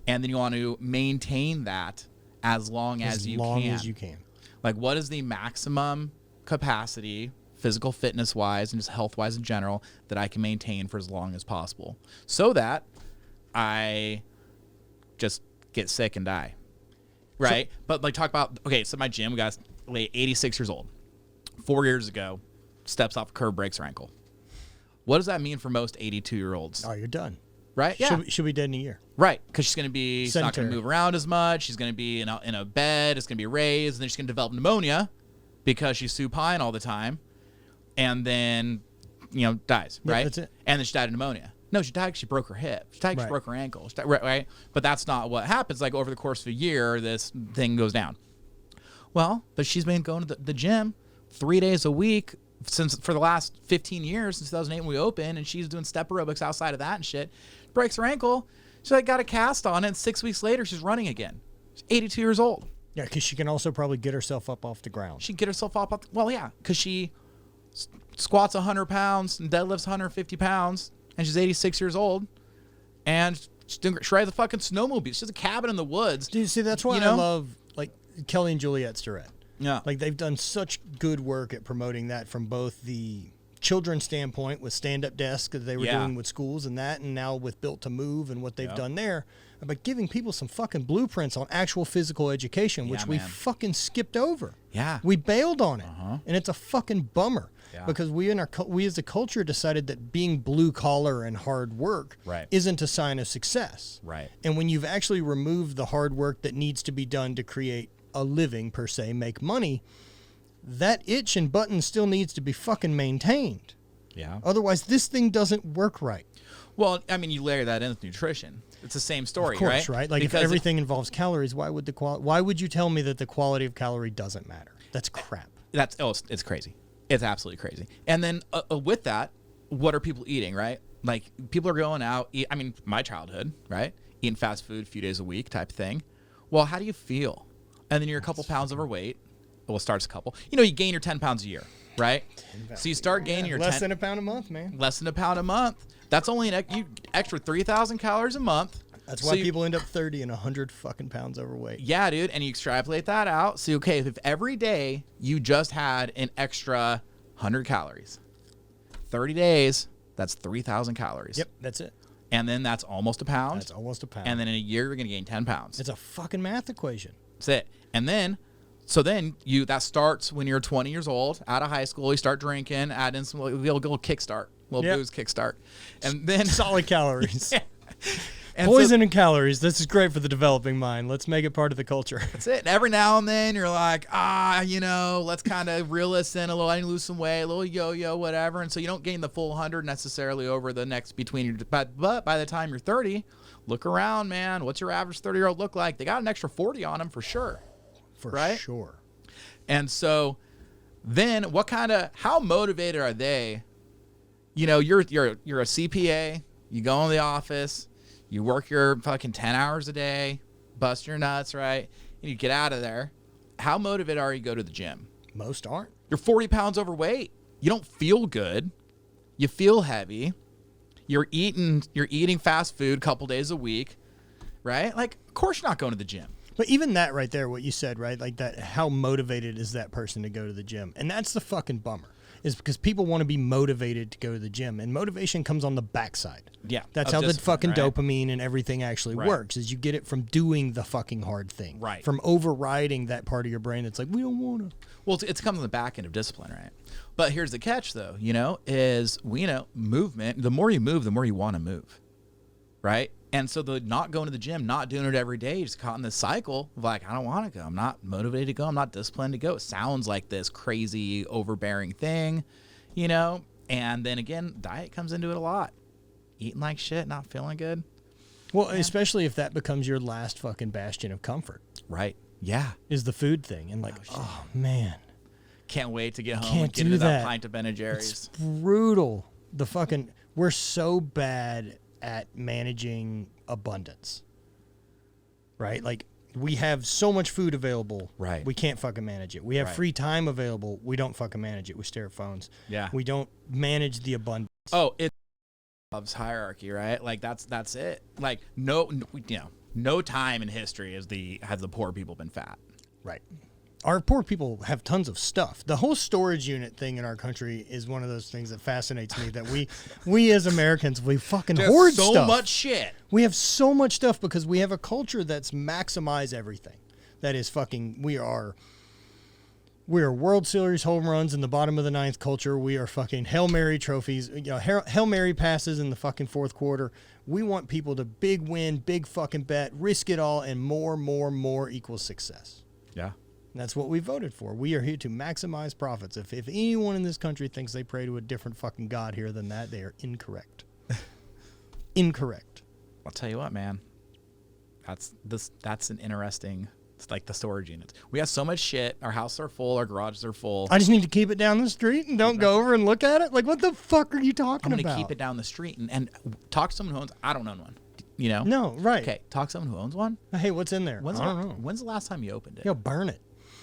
And then you want to maintain that as long as you can. Like what is the maximum capacity physical fitness wise and just health wise in general that I can maintain for as long as possible so that I just get sick and die. Right. So, but like talk about, so my gym, we got 86 years old, 4 years ago, steps off a curb, breaks her ankle. What does that mean for most 82-year-olds? Oh, you're done. Right. Yeah. She'll be dead in a year. Right. Cause she's going to be she's not going to move around as much. She's going to be in a bed. It's going to be raised, and then she's going to develop pneumonia because she's supine all the time. And then, dies, right? That's it. And then she died of pneumonia. No, she died because she broke her hip. She died because she broke her ankle. Right? But that's not what happens. Like, over the course of a year, this thing goes down. Well, but she's been going to the gym 3 days a week for the last 15 years, since 2008 when we opened, and she's doing step aerobics outside of that and shit. Breaks her ankle. She got a cast on it, and 6 weeks later, she's running again. She's 82 years old. Yeah, because she can also probably get herself up off the ground. She can get herself up. Well, yeah, because she squats 100 pounds and deadlifts 150 pounds, and she's 86 years old, and she rides a fucking snowmobile. She has a cabin in the woods. Dude, see, that's why I love, like, Kelly and Juliet's Tourette. Yeah. Like, they've done such good work at promoting that from both the children's standpoint with stand-up desks that they were doing with schools and that, and now with Built to Move and what they've done there, but giving people some fucking blueprints on actual physical education, which we fucking skipped over. Yeah. We bailed on it, and it's a fucking bummer. Yeah. Because we as a culture decided that being blue collar and hard work isn't a sign of success. Right. And when you've actually removed the hard work that needs to be done to create a living, per se, make money, that itch and button still needs to be fucking maintained. Yeah. Otherwise, this thing doesn't work right. Well, I mean, you layer that in with nutrition. It's the same story, of course, right? Like, because if everything involves calories, why would you tell me that the quality of calorie doesn't matter? That's crap. It's crazy. It's absolutely crazy. And then with that, what are people eating, right? Like, people are going out, my childhood, right? Eating fast food a few days a week type thing. Well, how do you feel? And then you're a couple pounds overweight. Well, it starts a couple. You gain your 10 pounds a year, right? So you start gaining your less than a pound a month, man. Less than a pound a month. That's only an extra 3,000 calories a month. That's why people end up 30 and 100 fucking pounds overweight. Yeah, dude. And you extrapolate that out. So, okay, if every day you just had an extra 100 calories, 30 days, that's 3,000 calories. Yep, that's it. And then that's almost a pound. That's almost a pound. And then in a year, you're going to gain 10 pounds. It's a fucking math equation. That's it. And then, that starts when you're 20 years old, out of high school, you start drinking, add in some little kickstart, booze kickstart. And then solid calories. Yeah. Poison and calories. This is great for the developing mind. Let's make it part of the culture. That's it. And every now and then you're like, let's kind of reel this in a little. I need to lose some weight, a little yo-yo, whatever. And so you don't gain the full 100 necessarily over the next between your. But by the time you're 30, look around, man. What's your average 30-year-old look like? They got an extra 40 on them for sure. For sure. And so then how motivated are they? You're a CPA. You go in the office. You work your fucking 10 hours a day, bust your nuts, right? And you get out of there. How motivated are you to go to the gym? Most aren't. You're 40 pounds overweight. You don't feel good. You feel heavy. You're eating fast food a couple days a week, right? Like, of course you're not going to the gym. But even that right there, what you said, right? Like that, how motivated is that person to go to the gym? And that's the fucking bummer. Is because people want to be motivated to go to the gym, and motivation comes on the backside. Yeah, that's how the fucking dopamine and everything actually works. Is you get it from doing the fucking hard thing, right? From overriding that part of your brain that's like, we don't want to. Well, it's come on the back end of discipline, right? But here's the catch, though. Movement. The more you move, the more you want to move, right? And so the not going to the gym, not doing it every day, you're just caught in this cycle of like, I don't want to go. I'm not motivated to go. I'm not disciplined to go. It sounds like this crazy, overbearing thing, And then again, diet comes into it a lot. Eating like shit, not feeling good. Well, especially if that becomes your last fucking bastion of comfort. Right. Yeah. Is the food thing. And oh man. Can't wait to get home and get into that pint of Ben & Jerry's. It's brutal. We're so bad at managing abundance, right? Like, we have so much food available, right? We can't fucking manage it. We have free time available, we don't fucking manage it. We stare at phones. Yeah, we don't manage the abundance. Oh, it's Maslow's hierarchy, right? Like that's it. Like no time in history has the poor people been fat, right? Our poor people have tons of stuff. The whole storage unit thing in our country is one of those things that fascinates me, that we as Americans, we fucking hoard stuff. So much shit. We have so much stuff because we have a culture that's maximize everything. That is fucking, we are World Series home runs in the bottom of the ninth culture. We are fucking Hail Mary trophies, Hail Mary passes in the fucking fourth quarter. We want people to big win, big fucking bet, risk it all, and more equals success. Yeah. That's what we voted for. We are here to maximize profits. If anyone in this country thinks they pray to a different fucking God here than that, they are incorrect. Incorrect. I'll tell you what, man. That's an interesting. It's like the storage units. We have so much shit. Our houses are full. Our garages are full. I just need to keep it down the street and don't go over and look at it. Like, what the fuck are you talking about? I'm going to keep it down the street and talk to someone who owns. I don't own one. No, right. Okay, talk to someone who owns one. Hey, what's in there? I don't know. When's the last time you opened it? Yo, burn it.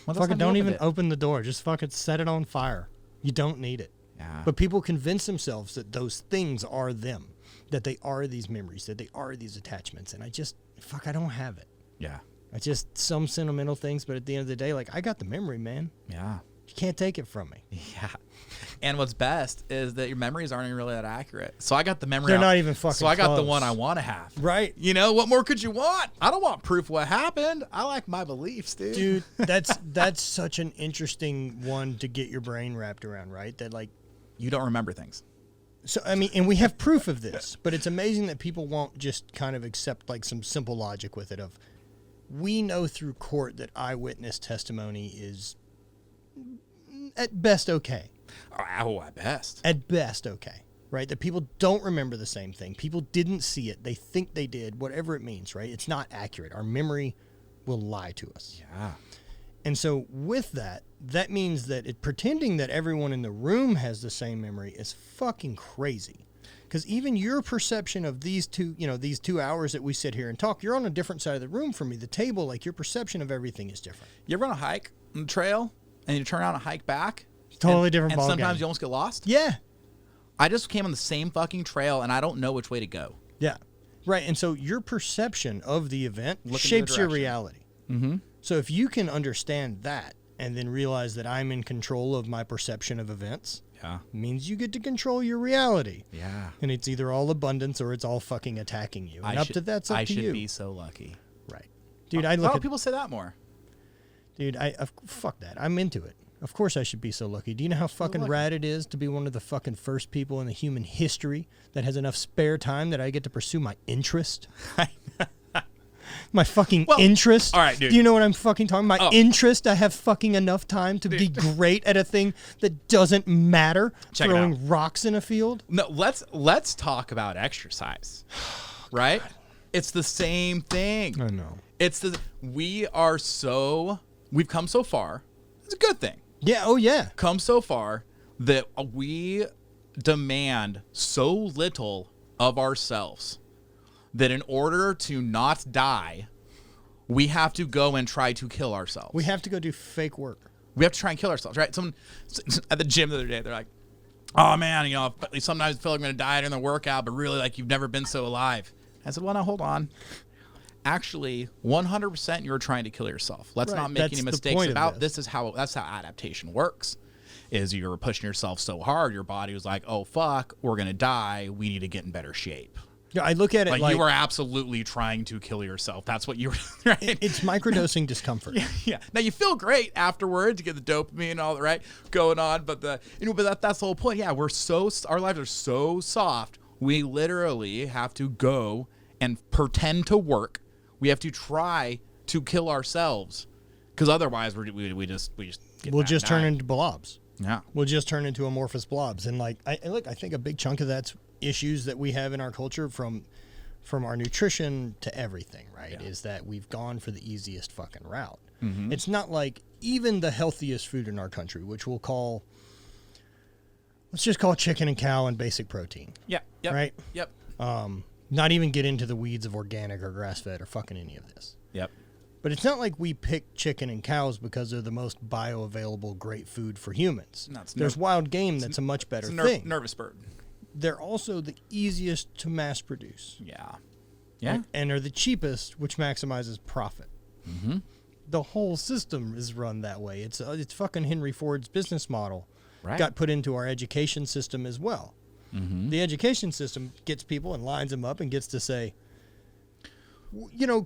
Fucking don't even open the door. Just fucking set it on fire. You don't need it. Yeah. But people convince themselves that those things are them, that they are these memories, that they are these attachments. And I don't have it. Yeah. It's just some sentimental things, but at the end of the day, like, I got the memory, man. Yeah. You can't take it from me. Yeah. And what's best is that your memories aren't even really that accurate. So I got the memory. They're not even fucking So I got close. the one I want to have. Right. What more could you want? I don't want proof of what happened. I like my beliefs, dude. Dude, that's such an interesting one to get your brain wrapped around, right? That, like, you don't remember things. So, I mean, and we have proof of this, but it's amazing that people won't just kind of accept, like, some simple logic with it of, we know through court that eyewitness testimony is at best okay. Oh, at best. At best okay, right? That people don't remember the same thing. People didn't see it. They think they did, whatever it means, right? It's not accurate. Our memory will lie to us. Yeah. And so with that, that means that pretending that everyone in the room has the same memory is fucking crazy. Because even your perception of these 2 hours that we sit here and talk, you're on a different side of the room from me. The table, like your perception of everything is different. You ever on a hike on the trail and you turn around and hike back? Totally different ballgame. And sometimes you almost get lost? Yeah. I just came on the same fucking trail and I don't know which way to go. Yeah. Right. And so your perception of the event shapes your reality. Mm-hmm. So if you can understand that and then realize that I'm in control of my perception of events, means you get to control your reality. Yeah. And it's either all abundance or it's all fucking attacking you. And that's up to you. I should be so lucky. Right. Dude, Why don't people say that more? Dude, fuck that. I'm into it. Of course I should be so lucky. Do you know how fucking rad it is to be one of the fucking first people in the human history that has enough spare time that I get to pursue my interest? My fucking interest. All right, dude. Do you know what I'm fucking talking about? My interest. I have fucking enough time to be great at a thing that doesn't matter. Throwing rocks in a field. No, let's talk about exercise. Right? It's the same thing. I know. We've come so far. It's a good thing. Yeah. Oh yeah. Come so far that we demand so little of ourselves that in order to not die, we have to go and try to kill ourselves. We have to go do fake work. We have to try and kill ourselves, right? Someone at the gym the other day, they're like, oh man, sometimes I feel like I'm going to die during the workout, but really like you've never been so alive. I said, well, now hold on. Actually, 100% you're trying to kill yourself. Let's not make any mistakes about this. That's how adaptation works. Is you're pushing yourself so hard, your body was like, oh fuck, we're going to die. We need to get in better shape. Yeah, I look at it like you were absolutely trying to kill yourself. That's what you were, right? It's microdosing discomfort. Yeah. Now you feel great afterwards. You get the dopamine and all that, right, going on. But that's the whole point. Yeah, our lives are so soft. We literally have to go and pretend to work. We have to try to kill ourselves, because otherwise we'll just turn into blobs. Yeah, we'll just turn into amorphous blobs. And I think a big chunk of that's issues that we have in our culture from our nutrition to everything, right? Yeah. Is that we've gone for the easiest fucking route. Mm-hmm. It's not like even the healthiest food in our country, which let's just call chicken and cow and basic protein. Yeah. Yep. Right. Yep. Not even get into the weeds of organic or grass-fed or fucking any of this. Yep. But it's not like we pick chicken and cows because they're the most bioavailable great food for humans. No, there's wild game that's a much better thing. Nervous bird. They're also the easiest to mass produce. Yeah. Yeah. And are the cheapest, which maximizes profit. Mm-hmm. The whole system is run that way. It's fucking Henry Ford's business model. Right. Got put into our education system as well. Mm-hmm. The education system gets people and lines them up and gets to say,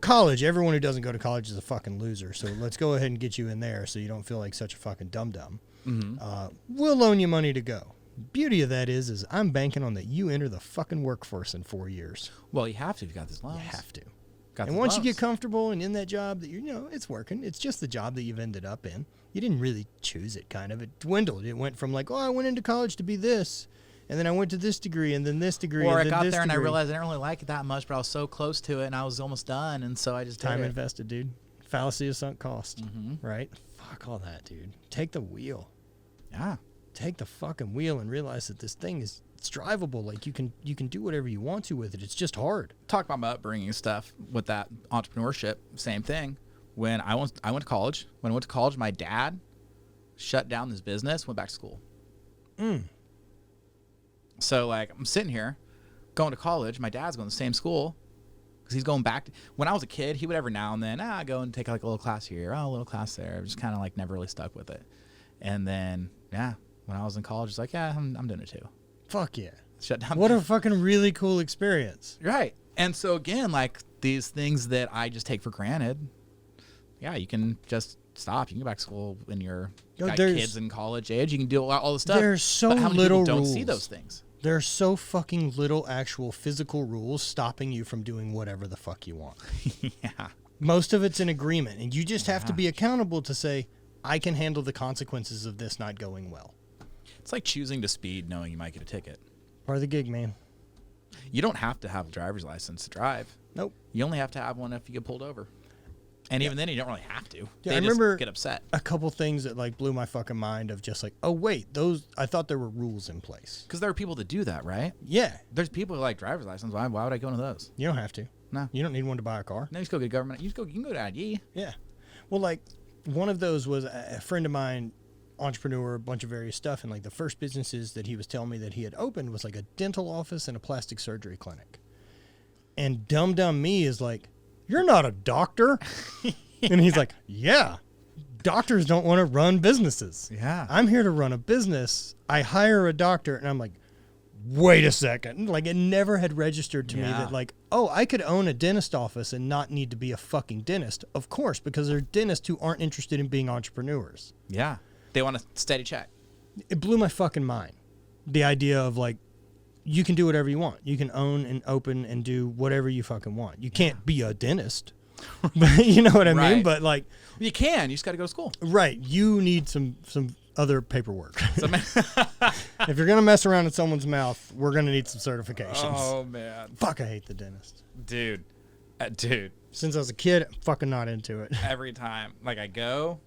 college, everyone who doesn't go to college is a fucking loser. So let's go ahead and get you in there so you don't feel like such a fucking dum-dum. Mm-hmm. We'll loan you money to go. Beauty of that is I'm banking on that you enter the fucking workforce in 4 years. Well, you have to. You've got this loans. You have to. And once you get comfortable and in that job that it's working, it's just the job that you've ended up in. You didn't really choose it, kind of. It dwindled. It went from like, I went into college to be this. And then I went to this degree, and then this degree, or and then I got this there degree. And I realized I didn't really like it that much, but I was so close to it, and I was almost done, and so I just time invested, dude. Fallacy of sunk cost, mm-hmm. right? Fuck all that, dude. Take the wheel. Yeah. Take the fucking wheel and realize that this thing is drivable. Like you can do whatever you want to with it. It's just hard. Talk about my upbringing stuff with that entrepreneurship. Same thing. When I went to college. When I went to college, my dad shut down this business, went back to school. So, like, I'm sitting here going to college. My dad's going to the same school because he's going back. When I was a kid, he would every now and then, go and take like a little class here, a little class there. Just kind of like never really stuck with it. And then, when I was in college, it's like, I'm doing it too. Fuck yeah. Shut down. What a fucking really cool experience. Right. And so, again, like these things that I just take for granted, you can just stop. You can go back to school when you're got kids in college age. You can do all the stuff. There's so but how many little people don't rules. See those things. There are so fucking little actual physical rules stopping you from doing whatever the fuck you want. Yeah. Most of it's an agreement, and you just have to be accountable to say, I can handle the consequences of this not going well. It's like choosing to speed knowing you might get a ticket. Part of the gig, man. You don't have to have a driver's license to drive. Nope. You only have to have one if you get pulled over. And even then, you don't really have to. Yeah, they I remember get upset. A couple things that like blew my fucking mind of just like, oh wait, I thought there were rules in place. Because there are people that do that, right? Yeah. There's people who like driver's license. Why would I go into those? You don't have to. No. You don't need one to buy a car. No, you just go get government. You can go to ID. Yeah. Well, like one of those was a friend of mine, entrepreneur, a bunch of various stuff, and like the first businesses that he was telling me that he had opened was like a dental office and a plastic surgery clinic. And dumb me is like, you're not a doctor. And he's like, yeah, doctors don't want to run businesses. Yeah. I'm here to run a business. I hire a doctor. And I'm like, wait a second. Like it never had registered to me that like, oh, I could own a dentist office and not need to be a fucking dentist. Of course, because there are dentists who aren't interested in being entrepreneurs. Yeah. They want a steady check. It blew my fucking mind. The idea of like, you can do whatever you want. You can own and open and do whatever you fucking want. You can't be a dentist. You know what I mean? But like, you can. You just got to go to school. Right. You need some other paperwork. If you're gonna mess around in someone's mouth, we're gonna need some certifications. Oh man. Fuck, I hate the dentist. Dude. Since I was a kid, I'm fucking not into it. Every time, like I go,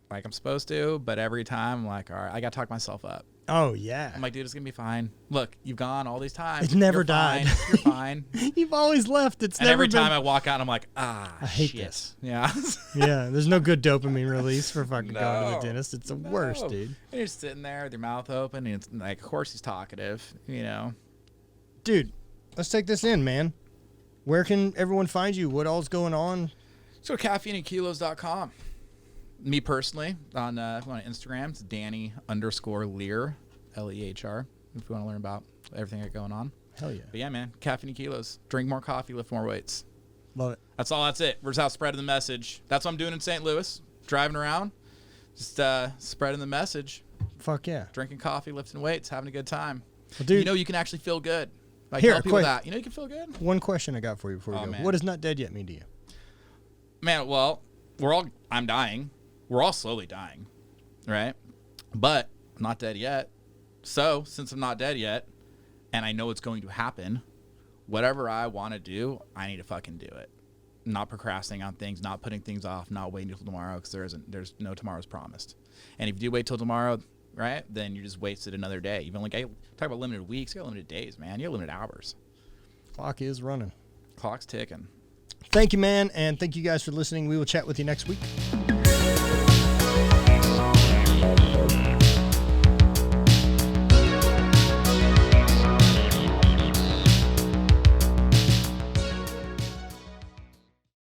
like I'm supposed to, but every time I'm like, all right, I got to talk myself up. Oh yeah. I'm like, dude, it's gonna be fine. Look, you've gone all these times. It's never died. You're fine. You've always left. It's never every been... time I walk out, I'm like, I hate shit. this. Yeah. Yeah. There's no good dopamine release for fucking going to the dentist. It's the worst, dude. And you're just sitting there with your mouth open, and it's like, of course he's talkative, you know. Dude, let's take this in, man. Where can everyone find you? What all's going on? So caffeineandkilos.com. Me personally on Instagram, it's Danny_Lehr, Lehr. If you want to learn about everything I got going on. Hell yeah. But yeah, man, Caffeine and Kilos. Drink more coffee, lift more weights. Love it. That's it. We're just out spreading the message. That's what I'm doing in St. Louis. Driving around, just spreading the message. Fuck yeah. Drinking coffee, lifting weights, having a good time. Well, dude, you know you can actually feel good. Like, here, tell people that. You know you can feel good. One question I got for you before we go. Man. What does not dead yet mean to you? Man, well, I'm dying. We're all slowly dying, right? But I'm not dead yet. So since I'm not dead yet, and I know it's going to happen, whatever I want to do, I need to fucking do it. Not procrastinating on things, not putting things off, not waiting until tomorrow, because there's no tomorrow's promised. And if you do wait till tomorrow, right, then you just wasted another day. Even like I talk about limited weeks, you got limited days, man. You got limited hours. Clock is running. Clock's ticking. Thank you, man, and thank you guys for listening. We will chat with you next week.